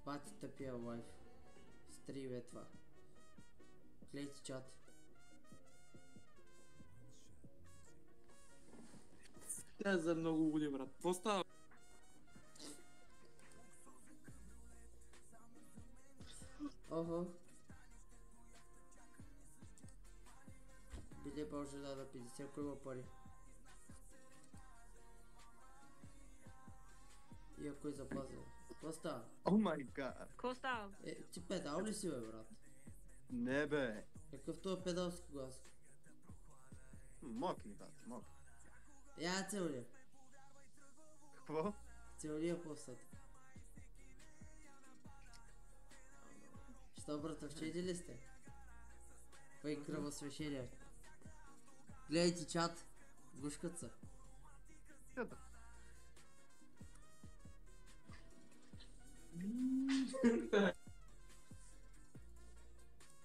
Бати тъпия лайф. Стрим е това. Гледайте чат. Тя за много луди, брат. Какво става? Охо. Биде Божена на 50, ако има пари. И ако е запазен. Какво става? О май гад. Какво става? Ти педал ли си, бе, брат? Не, бе. Какъв това педалски глас? Моки, брат, моки. Я целия. Какво? Целия постът. Що, братовчеди ли сте? Пъй кръвосвещения. Гледайте чат. Гушкат се.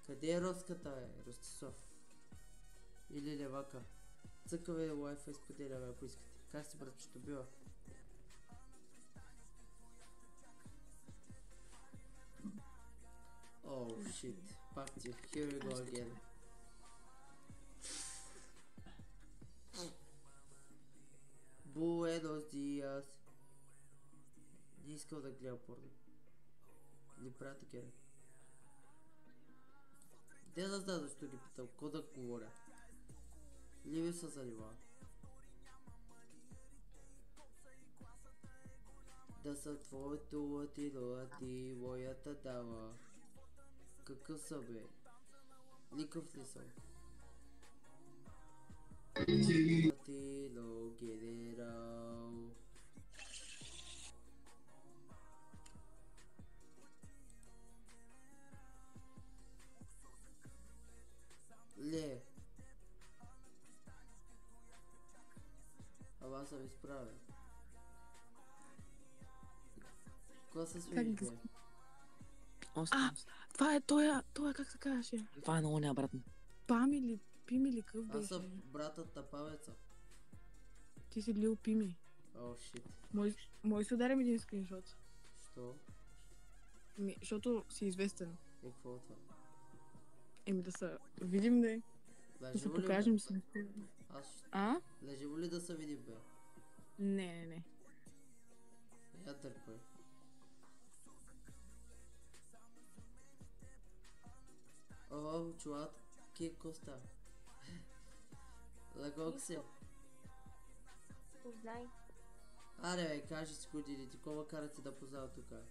Къде е Роската, бе? Ростислав? Или Левака? Цъкаве Wi-Fi споделяме, ако искате. Как си, братчето, била? Oh shit, пак ти, here we go again. Buenos días. Не искал да гледам порно. Или правя такива. Де да знам защо ги питам, какво да говоря. Ли ми се занимава. Да съм твоето латино, а ти моята дама. Какъв съм, бе? Ликъв ли съм? Латино генерал. Ле. Ама аз съм изправен. Какво се смееш, бе? Това е тоя, как се казваше? Това е на оня, брат. Пами ли, Пими ли, какъв Аз беше? съм братът на Павеца. Ти си Лил Пими. О, шит. Може да си ударим един скриншот. Що? Защото си известен. Какво е това? Да се видим, да се покажем си. Леживо ли да се видим, бе? Не. Я търпай. О, чуват, Коста. Лагок се. Познай. Аре, бе, кажи си годините, кога кара ти да познава тука?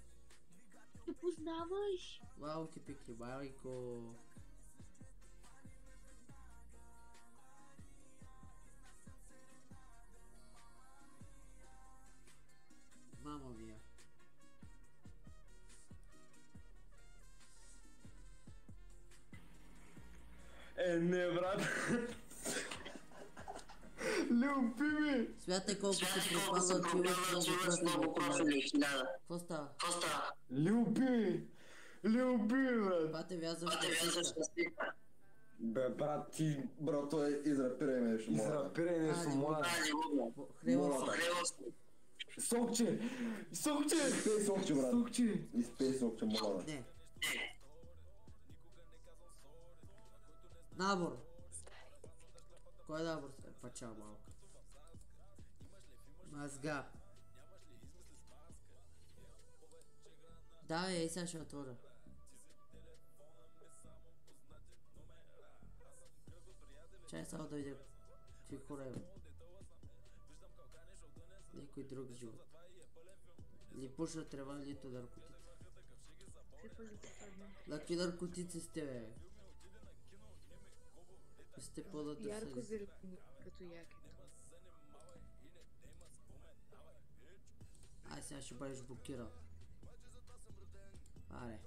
Те познаваш. Малки пикли, майко. Мама мия. Не, брат. Люби! Смятай колко се пропада, че имаш много профили. Какво става? Люби, брат. Бате, вязаш на стика. Бе, брат, ти, брато, израпирай нещо, моля. Израпирай нещо, моля. Хрева се. Сокче! Изпей сокче, брат. Изпей сокче, моля. Не. Набор. Кой е набор? Пачал малко. Мазга. Да, ей, сега ще отворя. Чай само да видя какви хора има. Някой друг живот. Ли пуша трева, нито наркотици. Какви наркотици сте, бе? Сте по-надърсали. Ярко зелено, като якето. Ай, сега ще бъдеш блокирал. Аре.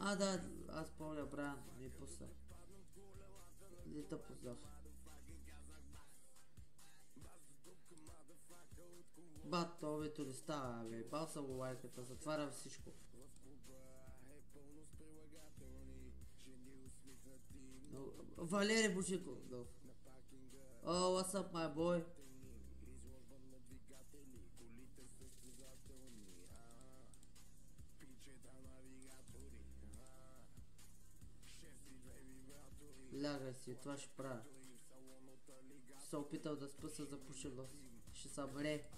Да, аз помня, Бран ми пусна. Не те познах. Бат, това не става, бе. Бал съм го лайката, затварям всичко. Валери Бушиков. Oh, what's up, my boy? Лягай си, това ще правя. Се опитал да спа с запушен нос. Ще съмре.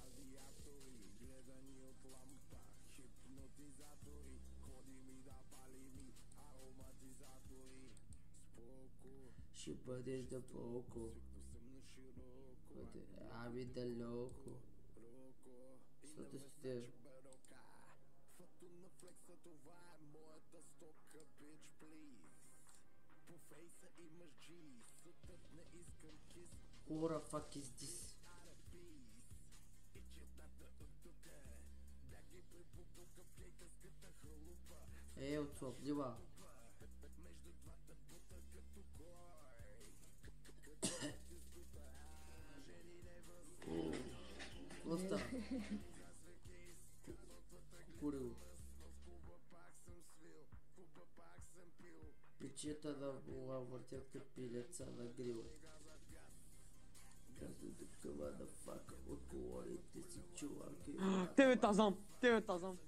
Ще бъдеш дълбоко. Ами далеко. Защото сте... What the fuck is this? Отслаблива. Какво става? Курил. Печета на вола въртят като пилеца на грил. Казвай тук, мадафака, отговорите си, чуваки. Тебе тазам.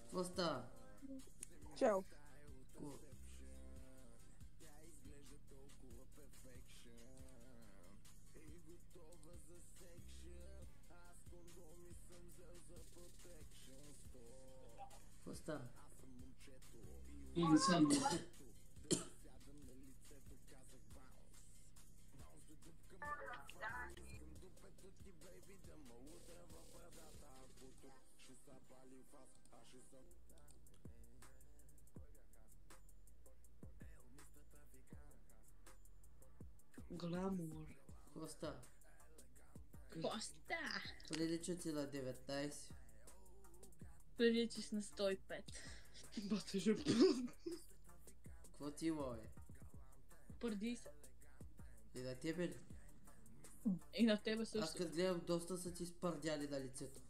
Какво става? Чао. Какво става? Гламур. Коста. Коста. Прилича ти на 19. Приличаш на 105. Батежа. Какво ти има, бе? Пърди се. И на тебе ли? И на тебе също. Аз като гледам, доста са ти спардяли на лицето.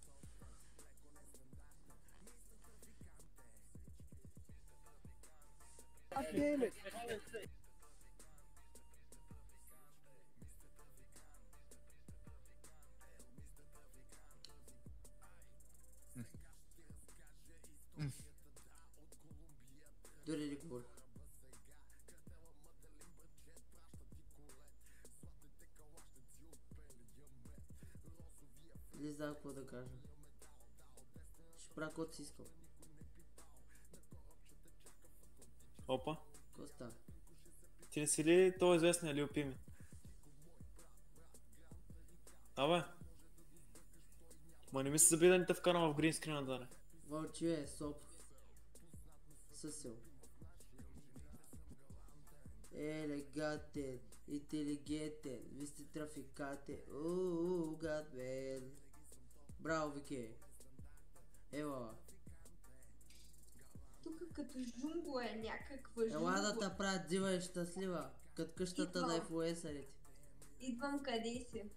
Дори не говорих. Не знам какво да кажа. Ще правя каквото си искал. Опа. Какво става? Ти не си ли то известния Лил Пими? Абе. Ма не ми се заби да ни те вкарам в гринскрина, да не. Вълчи е, соп. Съсел. Елегантен, интелигентен, ви сте трафикатен. Гадмен. Браво, Вики. Ева. Тук като жунго е някаква жунго. Ела да те правят дива и щастлива. Като къщата на инфлуенсърите. Идвам, къде си?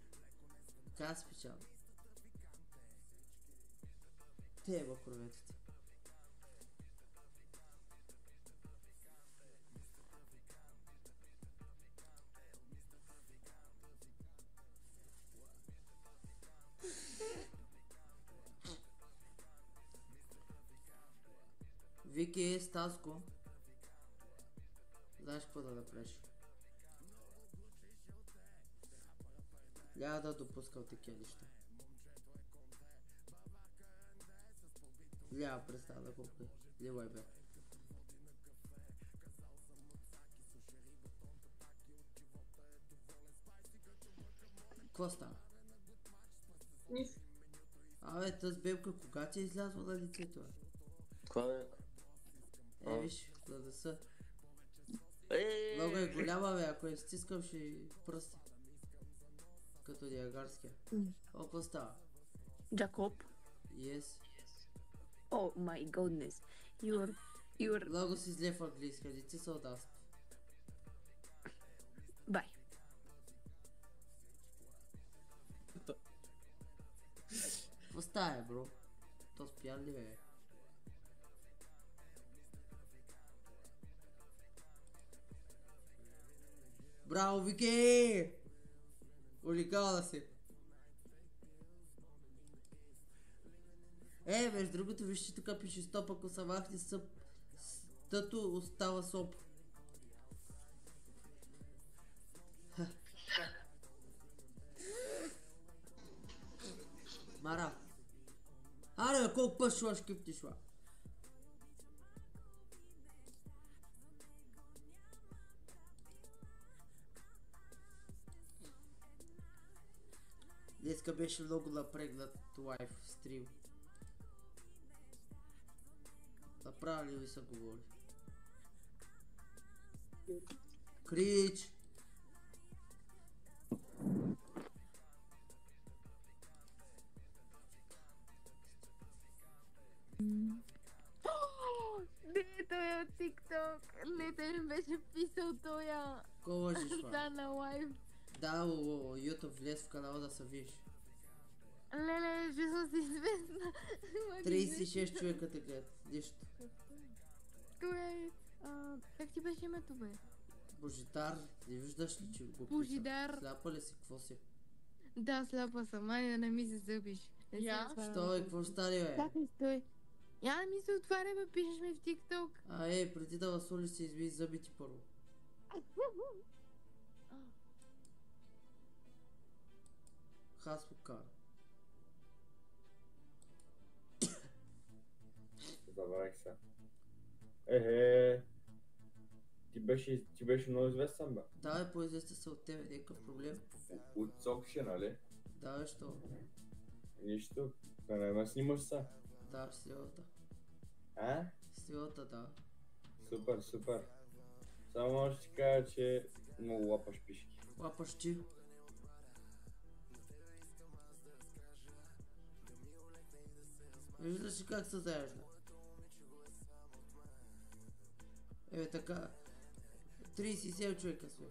Как спечал? Те ева кроветите. Вики, Стаско. Знаеш какво да направиш? Няма да допускам такива неща. Няма представа да го прави. Ливай бе. Какво става? Нищо. Абе, тъс бебка кога ти е излязла на лицето, бе? Това е. Виж, за да са. Много е голяма, бе, ако я стискам ще пръсти. Като диагарския. О, какво става? Джакоб. Yes. Oh my goodness. You're... Много си зле в английски, не ти се отдаст. Бай. Какво става, бро? То спян ли, бе? Браво, Вики! Уликала си. Между другото, виж, че тук пише стоп, ако са махни съп. Тъто остава соп. Мара. Аре, колко път шла шкипти шла? Днеска беше много напрегнат лайф стрим. Направо ли ви са говори? Крич! Дето е от TikTok. Летен беше писал тоя. Кой лъжиш, това? Стана лайв. Да, YouTube влез в канала да се виж. Леле, виждам си известна. 36 човека те гледат. Нищо. Кое? Как ти беше името, бе? Божидар, не виждаш ли, че го Божидар. Сляпа ли си, какво си? Да, сляпа съм, ай да не ми се зъбиш. Що е, какво стане, бе? Чакай, стой. Я не ми се отваря, бе, пишеш ми в TikTok. Преди да ласоли се изби зъбите първо. Хаспокар. Забравих се. Ти беше много известен, бе. Да, бе, по-известен са от тебе, някакъв проблем. От Сокши, нали? Да, бе, що? Нищо. Да не ме снимаш са. Да, силата. Силата, да. Супер, супер. Само ще ти кажа, че много лапаш пишки. Лапаш ти? Виждаш ли как се заяжда? Така. 37 човека сме.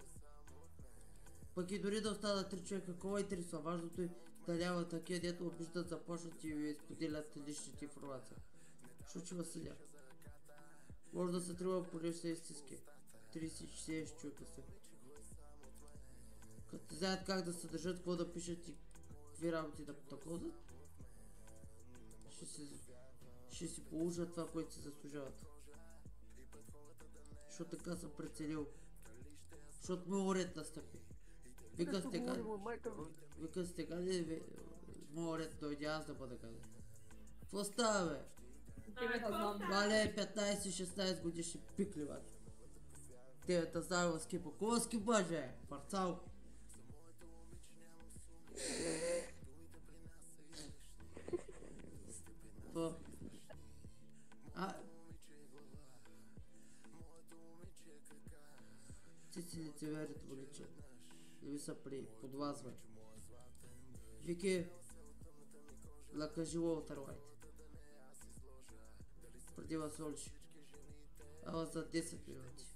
Пък и дори да останат 3 човека, кой интересува? Важното е да няма такива, дето обиждат, започнат и ви споделят личните информация. Що че съдя? Може да се трябва поне ще истински. 36 човека са. Като знаят как да се държат, какво да пишат и какви работи да потаkozат, ще си получат това, което се заслужават. Защото така съм преценил. Защото моят ред настъпи. Вика сте каде, моят ред дойде аз да бъда каде. Какво става, бе? Вале 15-16 годишни пикли, бе. Девета заедно с скипа. Кого скипа, же? Парцал. Какво? Цици лицеверите воличат. И ви са подвазвай. Вики, лакажило отървайте. Преди вас олиш. Ала за 10 минути.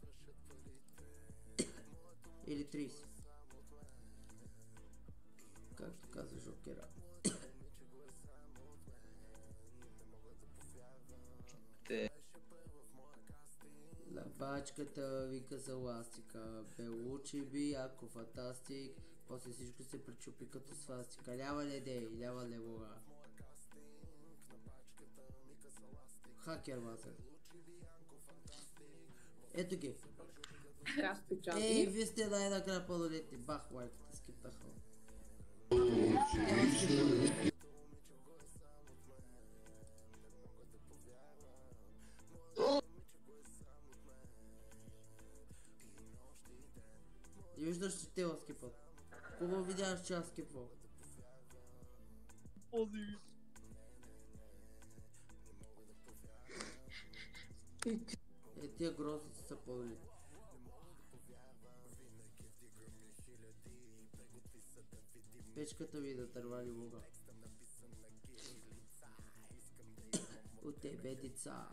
Или 30. Както каза Жокера. Лапачката вика за ластика, белучи би, ако фантастик, после всичко се причупи като свастика. Лява ледей, лява левога. Хакер мазен. Ето ги. Ей, вие сте най-накрая пълнолетни. Бах, лайката, скиптаха. И виждаш, че те скипват. Кого видяваш, че аз скипвам? Тия грозници са пълни. Печката ви да тървали Бога. От тебе, деца.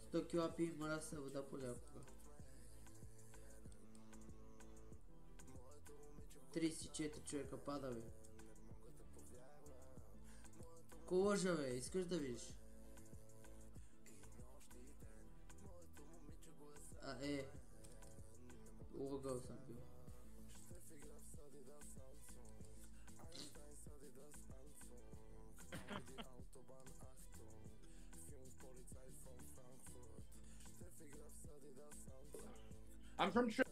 Стоки лапи и мръсна вода понякога. 34 човека пада, бе. Ко лъжа, бе, искаш да видиш? Лъгал съм бил. I'm from Sh-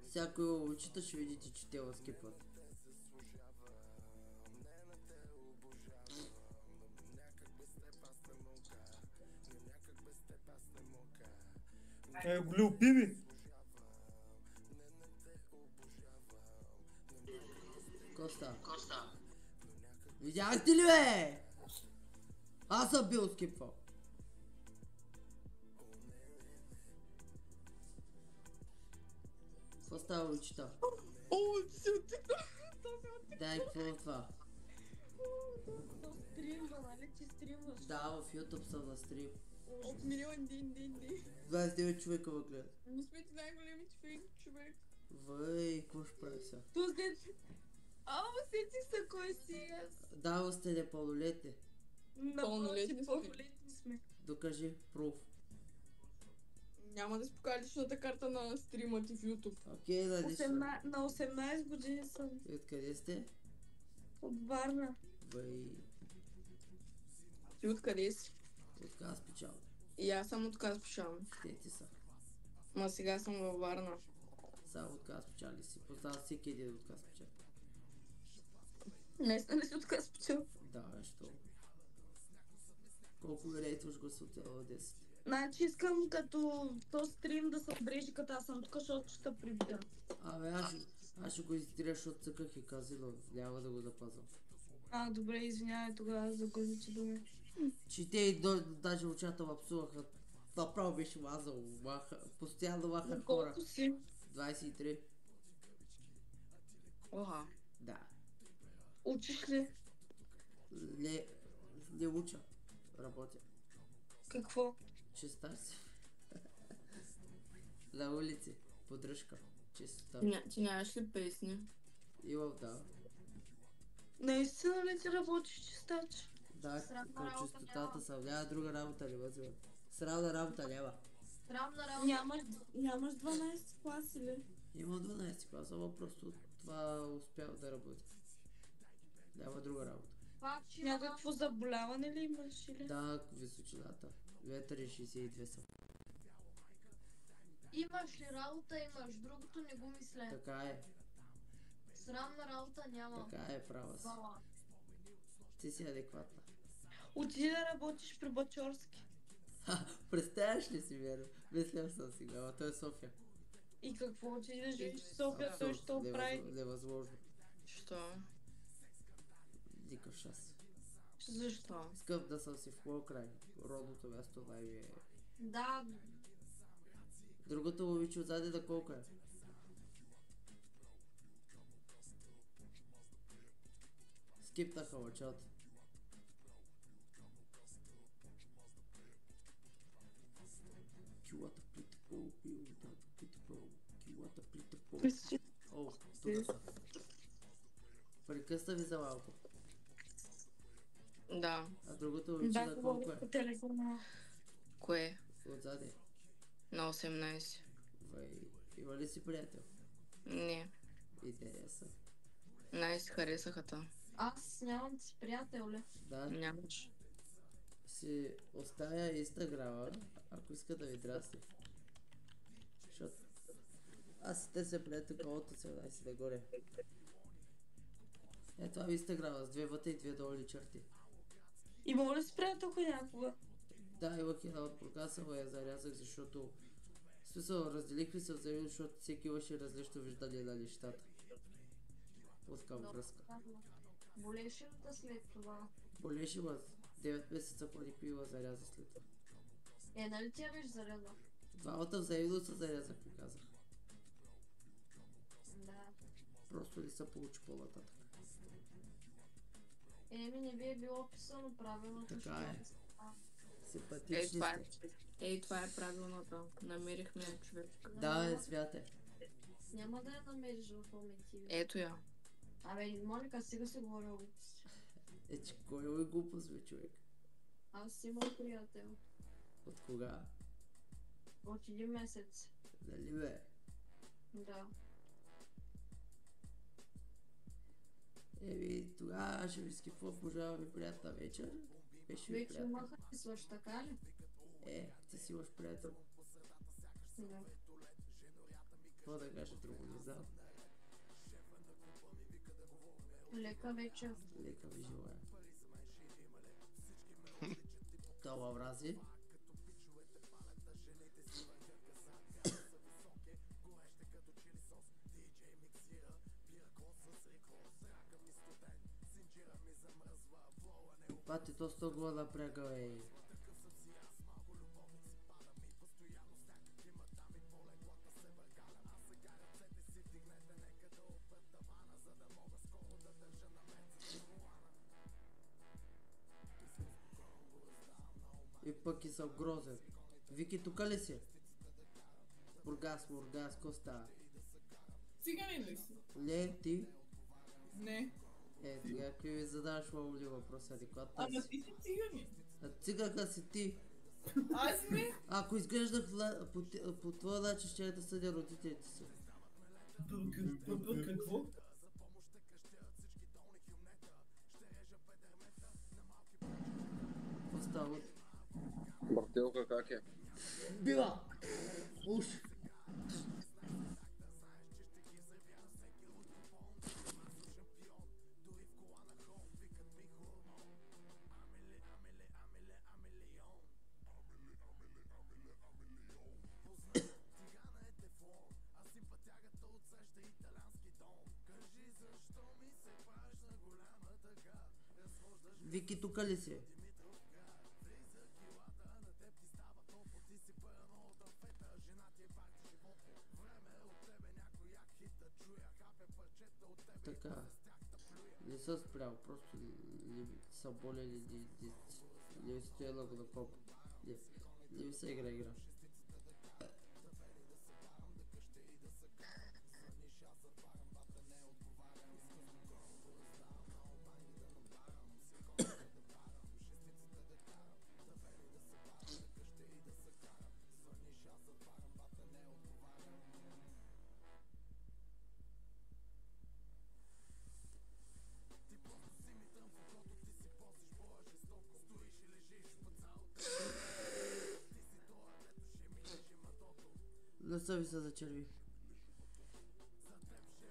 Всякой момичета ще видите, че те възкипват. Глупи ми! Коста. Видяхте ли, бе? Аз съм бил скипвал. Какво става, учител? Ти си оттикна! Дай, какво е това? Стримва, нали ти стримваш? Да, в YouTube съм на стрим. От милион дин. 29 човека ме гледат. Не сме ти най-големите фейк човек. Въй, какво ще прави сега? Усетих се кой си аз. Да, сте непълнолетни. Пълнолетни сме. Докажи, пруф. Няма да си покажа личната карта на стрима ти в YouTube. Окей, да лично. На 18 години съм. И откъде сте? От Варна. Въй. Ти откъде си? От Каспичал. И аз съм от Каспичал. Те ти са. Ма сега съм във Варна. Само от Каспичал ли си? Познавам всеки един от Каспичал. Наистина ли си от Каспичал? Да, що? Колко рейтваш го с от 10? Значи искам като то стрим да се обрежи като аз съм тук, защото ще прибида. Абе, аз ще го изтиря, защото цъках и казино. Няма да го запазвам. Добре, извинявай тогава за гързичи думи. Че те и даже очата ма псуваха. Направо беше мазал. Постоянно махат хора. Колко си? 23. Оха. Да. Учиш ли? Не уча. Работя. Какво? Чиста си. На улици. Поддръжка. Чиста. Ти нямаш ли песни? Имам, да. Наистина ли ти работиш чистач? Да, към чистотата съм. Няма друга работа, не възможно. Срамна работа няма. Срамна работа. Нямаш 12 клас или? Имам 12 клас, ама просто това успявам да работя. Няма друга работа. Някакво заболяване ли имаш или? Да, височината. 1,62 съм. Имаш ли работа, имаш. Другото не го мисля. Така е. Срамна работа няма. Така е, права си. Ти си адекватна. Отиди да работиш при Бачорски. Представяш ли си, Вера? Мислям съм си, ама той е София. И какво отиди да живиш в София, той ще оправи? Невъзможно. Що? Никакъв шанс. Защо? Искам да съм си в Колкрай. Родното място най е. Да. Другото момиче отзади да колко е. Скипнаха мъчата. Килата плита пол, килата плита пол, килата плита пол. О, тук са. Прекъсна ви за малко. Да. А другото момиче на колко е? по телефона. Кое? Отзади. На 18. Има ли си приятел? Не. Интересно. Най-си харесаха та. Аз нямам си приятел, ли? Да. Нямаш. Си оставя инстаграма, ако иска да ви драсне. Защото аз си търся приятел колото 18 нагоре. Е, това е инстаграма с 2 вътре и 2 долни черти. Има ли си приятелка някога? Да, имах една от прокасала я зарязах, защото в смисъл разделихме се взаимно, защото всеки имаше различно виждане на нещата. Пускам връзка. Болеше ли да след това? Болеше ма 9 месеца по никой има заряза след това. Е, нали тя беше заряза? Двамата взаимно се зарязахме, казах. Да. Просто не се получи по-нататък. Еми, не ви е било писано правилното. Така е. Симпатични сте. Ей, това е правилното. Намерихме човек. Да, святе. Няма да я намериш в моменти. Ето я. Абе, Моника, сега си говоря глупост. Е, че кой е глупост, бе, човек? Аз имам приятел. От кога? От 1 месец. Дали бе? Да. Еми, тогава ще ви скипвам, пожелавам ви приятна вечер. Беше ви Вече приятно. ма харесваш, така ли? Ти си имаш приятел. Да. Какво да кажа друго, не знам. Лека вечер. Лека ви желая. Това мрази. Пати, то 100 гола напряга, ей. И пък и съм грозен. Вики, тука ли си? Бургас, Коста. Циганин ли си? Не, ти? Не. Е, сега какви ми задаваш ловли въпроси, адекватно. Ама ти си циганин. А циганка си ти. Аз не. Ако изглеждах по твоя начин, ще да съдя родителите си. Какво? Какво става? Бартелка как е? Била! Уж! Вики, тука ли си? така. Не са спрял, просто ли са болели, ли стояла го на коп. Ли се игра. Носа ви се зачерви.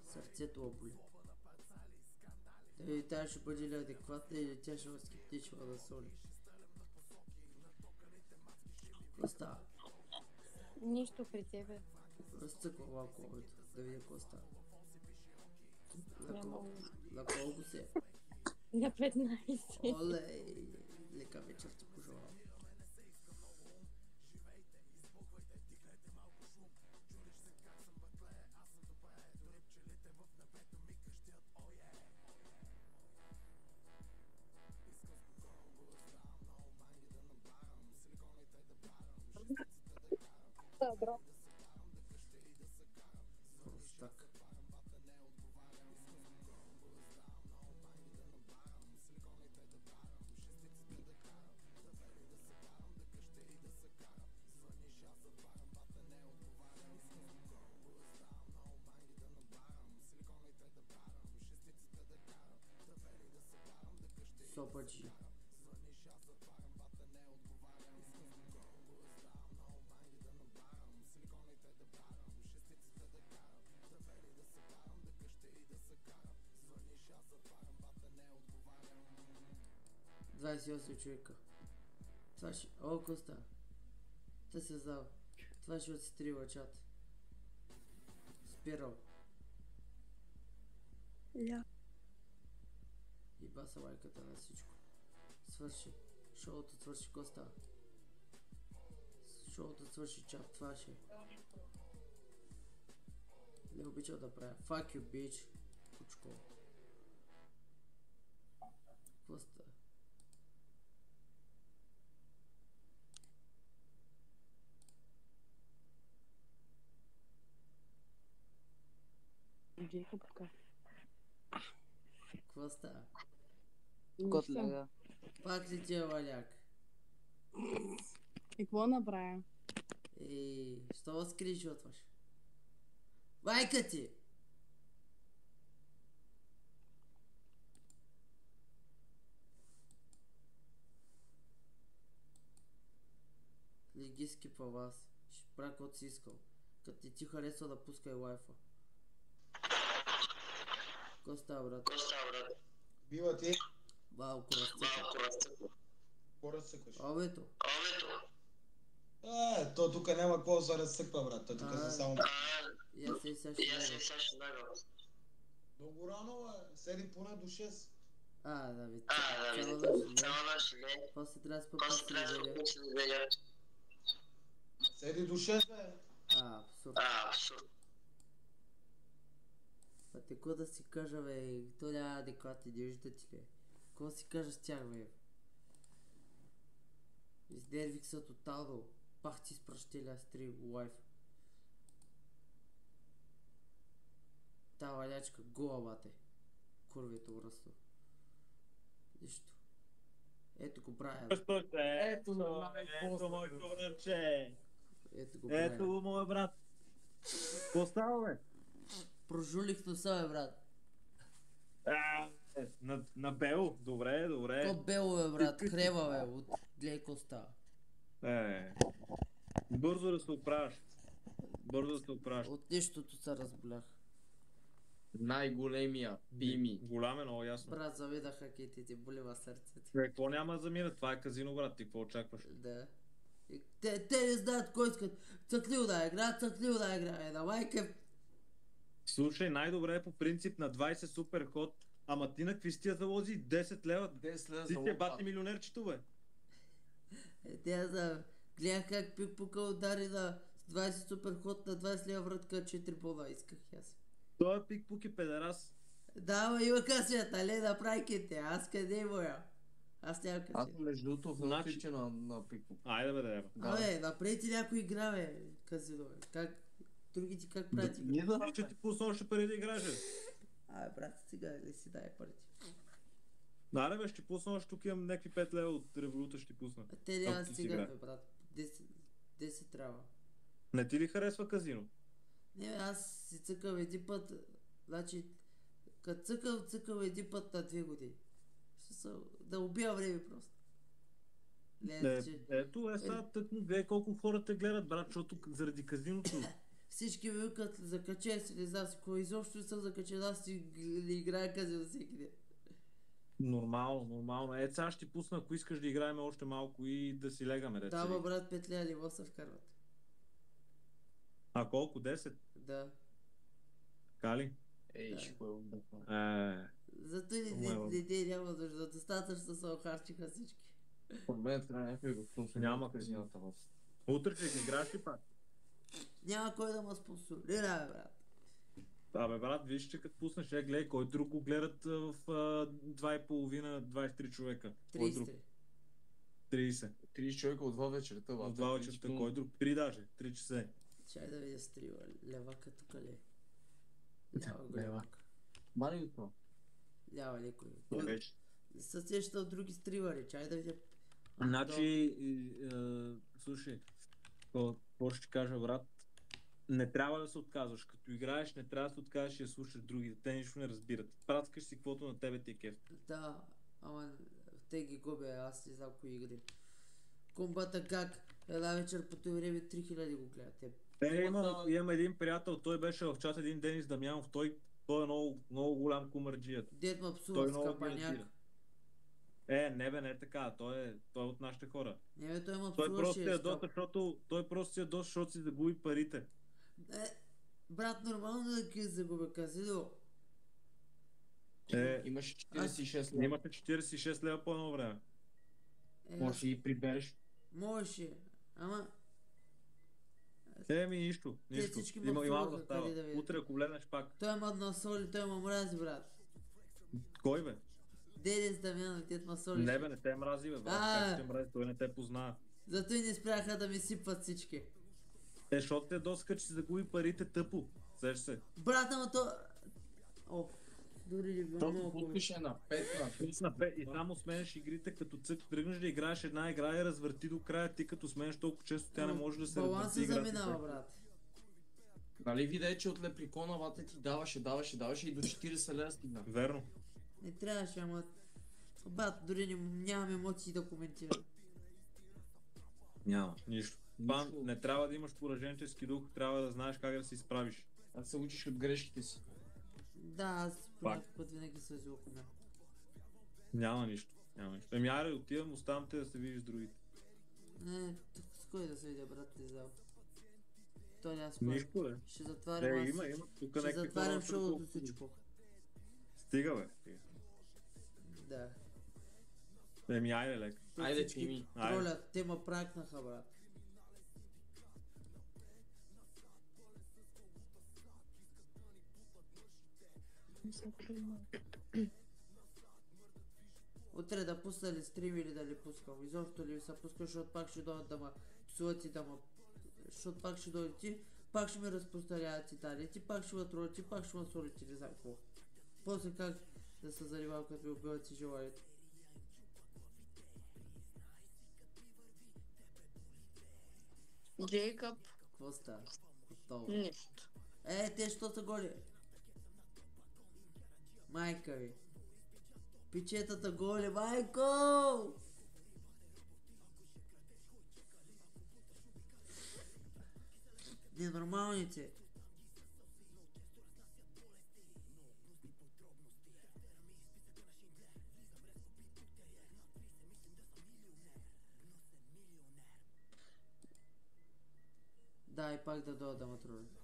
Сърцето оболи. Дали тя ще бъде ли адекватна или тя ще скептичва да соли? Какво става? Нищо при тебе. Разцъква лаковето, да видя какво става. На колко се? На 15. Олей, лека вечер ти пожелавам. Добро. Простак. Сопачи. Двадесет и 8 човека. Това ще... О, Коста. Та се знал. Това ще отстрива чат. Спирал. Я. И баса майката на всичко. Свърши. Шоуто свърши, Коста. Шоуто свърши, чат. Това ще. Не обичал да правя. Fuck you, bitch. Кучко. Коста. Джейкоб така. Какво става? Кот лега. Пак ли ти е валяк? И какво направя? Що скриншотваш? Майка ти! Не ги скипа вас. Ще правя каквото си искал. Като ти харесва да пускай лайфа. Какво става, брат? Бива ти. Малко разцъква. Какво разцъкваш? Обето. То тук няма какво да разцъква, брат. То тук са само... Я се ще лага. Много рано, 7 поне до 6. Да, бе. Цяла нощ, не. После трябва да спъпа си неделя. 7 до 6, бе. Абсурд. Те какво да си кажа, бе, то няма адекватни, не виждате ли? Какво си кажа с тях, бе? Изнервих се тотално. Пах ти спращеля стрим, лайф. Та валячка гола, бате. Курвето връсто. Нищо. Ето го Брайан. Ето моето братче. Ето го Брайан. Ето го моя брат. Какво става, бе? Прожулих носа, бе, брат. На бело. Добре. Ко бело, бе, брат? Хрева, бе. Гледай какво става. Бързо да се оправяш. От нищото се разболях. Най-големия Бими. Голям е, много ясно. Брат, завидаха кетите, болива сърцето. Какво няма да замина? Това е казино, брат. Ти какво очакваш? Да. Те не знаят кой искат. Цъклил да играе. Давай кеф. Слушай, най-добре е по принцип на 20 супер ход. Ама ти на какви стия залози 10 лева? 10 лева ти си е бати милионерчето, бе. Тя за... Гледах как пикпука удари на 20 супер ход на 20 лева вратка 4 бола. Исках аз. Той пикпук е педерас. Да, ма има късмета, ле, направи кете, аз къде има я? Аз нямам късмет. Аз между другото в наличие на пико. Айде бе, да. Абе, направете някой игра, бе, казино, бе. Как? Другите как правят игра? Ние да... Ще ти пусна още пари да играеш. Абе, брат, сега ли си дай парите? Да, бе, ще пусна още тук имам някакви 5 лева от революта ще ти пусна. Те няма да стигат, бе, брат. 10 трябва. Не ти ли харесва казино? Не, аз си цъкам един път, значи, като цъкам един път на 2 години. Да убия време просто. Ето, сега тъкмо гледай колко хора те гледат, брат, защото заради казиното. Всички ми викат, закачай си, не знам си, кой изобщо не съм закачен, аз си не играя казино всеки ден. Нормално. Сега ще ти пусна, ако искаш да играем още малко и да си легаме. Да, бе, брат, 5 лева ниво се вкарват. А колко? 10? Да. Кали? Ей, ще го отдъхна. Зато не няма нужда, достатъчно се охарчиха всички. По мен трябва някой го спонсорира. Няма казината в. Утре ще играеш ли пак? Няма кой да ме спонсорира, брат. Абе, брат, виж, че като пуснеш, гледай, кой друг го гледат в 2,5-23 човека. 30. 30 човека от 2 вечерта. От 2 вечерта, кой друг? 3 даже, 3 часа. Чай да видя стрива, левака тук ли? Левак. Мали от това? Лява леко. Със сеща от други стривари, чай да видя. Значи, слушай, какво ще ти кажа, брат? Не трябва да се отказваш. Като играеш, не трябва да се отказваш и да слушаш другите. Те нищо не разбират. Праткаш си каквото на тебе ти е кеф. Да, ама те ги губя, аз не знам кои игри. Комбата как? Една вечер по това време 3000 го гледат. Имам един приятел, той беше в чат един Денис Дамянов, той е много голям кумърджият. Дед ме псува с капаняк. Не бе, не е така, той е от нашите хора. Не бе, той ме Той псува просто е доста, защото си загуби парите. Брат, нормално да ги загубя казино. Имаше 46 лева. Имате 46 лева по едно време. Може да ги прибереш. Може, ама... Нищо. Има да става. Утре ако гледаш пак. Той ма насоли, той ма мрази, брат. Кой бе? Денис Дамянов, тет ма соли. Не бе, не те мрази бе, брат. Как ще мрази, той не те познава. Зато и не спряха да ми сипват всички. Защото те доска, че си загуби парите тъпо. Сеш се. Брат, ама то... Дори ли било много путеше на 5 на 5 и само сменеш игрите, като тръгнеш да играеш една игра и развърти до края, ти като сменеш толкова често, тя не може да се развърти играта. Балансът заминава, брат. Нали видя, че от леприкона вата ти даваше и до 40 лева стигна. Верно. Не трябваше, ама... Брат, дори нямам емоции да коментирам. Няма, нищо. Не трябва да имаш пораженчески дух, трябва да знаеш как да се изправиш. А да се учиш от грешките си. Да, аз по някакъв път винаги се около мен. Няма нищо. Аре, отивам, оставам те да се видиш с другите. Не, тук с кой да се видя, брат, не знам. Той няма скоро. Нищо, бе. Ще затварям Ще затварям шоуто всичко. Стига, бе. Да. Айде, лек. Айде, Тими. Тролят, те ма пракнаха, брат. Утре да пусна ли стрим или да ли пускам? Изобщо ли се пускам, защото пак ще дойдат да ма псуват и да ма... Защото пак ще дойдат ти, пак ще ми разпространяват цитали, ти пак ще ме тролят, ти пак ще ме солят, не знам какво. После как да се занимавам, като ми убиват си желанието. Джейкъб. Какво става? Нищо. Те що са голи? Майка ви. Пичетата голи, майко! Ненормалните. Да, и пак да дойда да ме тролят.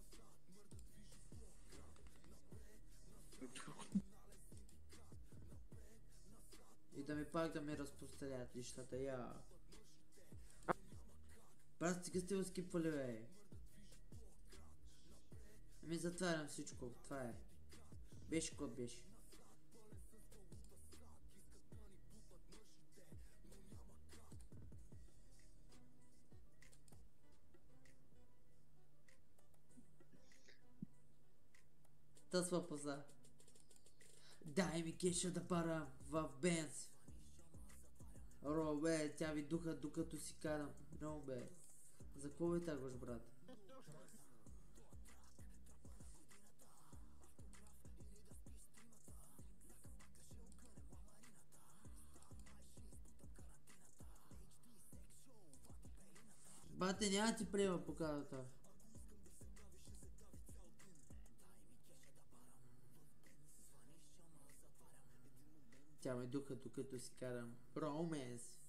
И да ми пак да ми разпространят нещата, Брат, стига сте го скипвали, бе. Ами затварям всичко, това е. Беше код беше. Тъсва поза. Дай ми кеша да пара в Бенц. Робе, тя ви духа докато си карам. Робе. За какво ви тагаш, брат? Бате, няма ти приема поканата. Тя ме духа докато си карам. Роменс.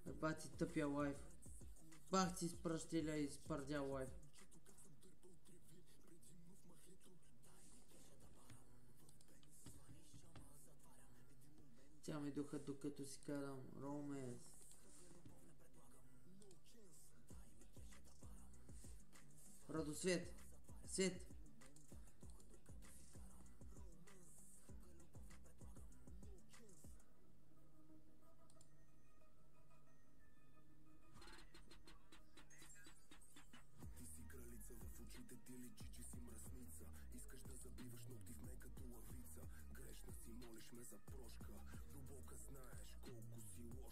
Бати тъпия лайф. Бах си изпращиля и изпърдя лайф. Тя ме духа докато си карам. Роменс. Радосвет. Свет.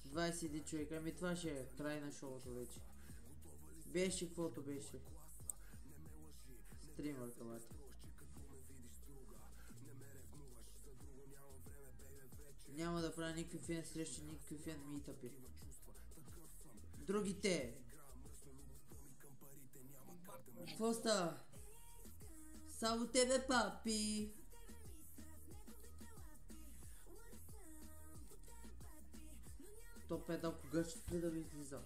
колко 21 човека, ами това ще е край на шоуто вече. Беше каквото беше. Стримър, калата. Няма да правя никакви фен срещи, никакви фен митъпи. Другите! Какво става? Само тебе, папи! То педал кога ще спре да ми излиза?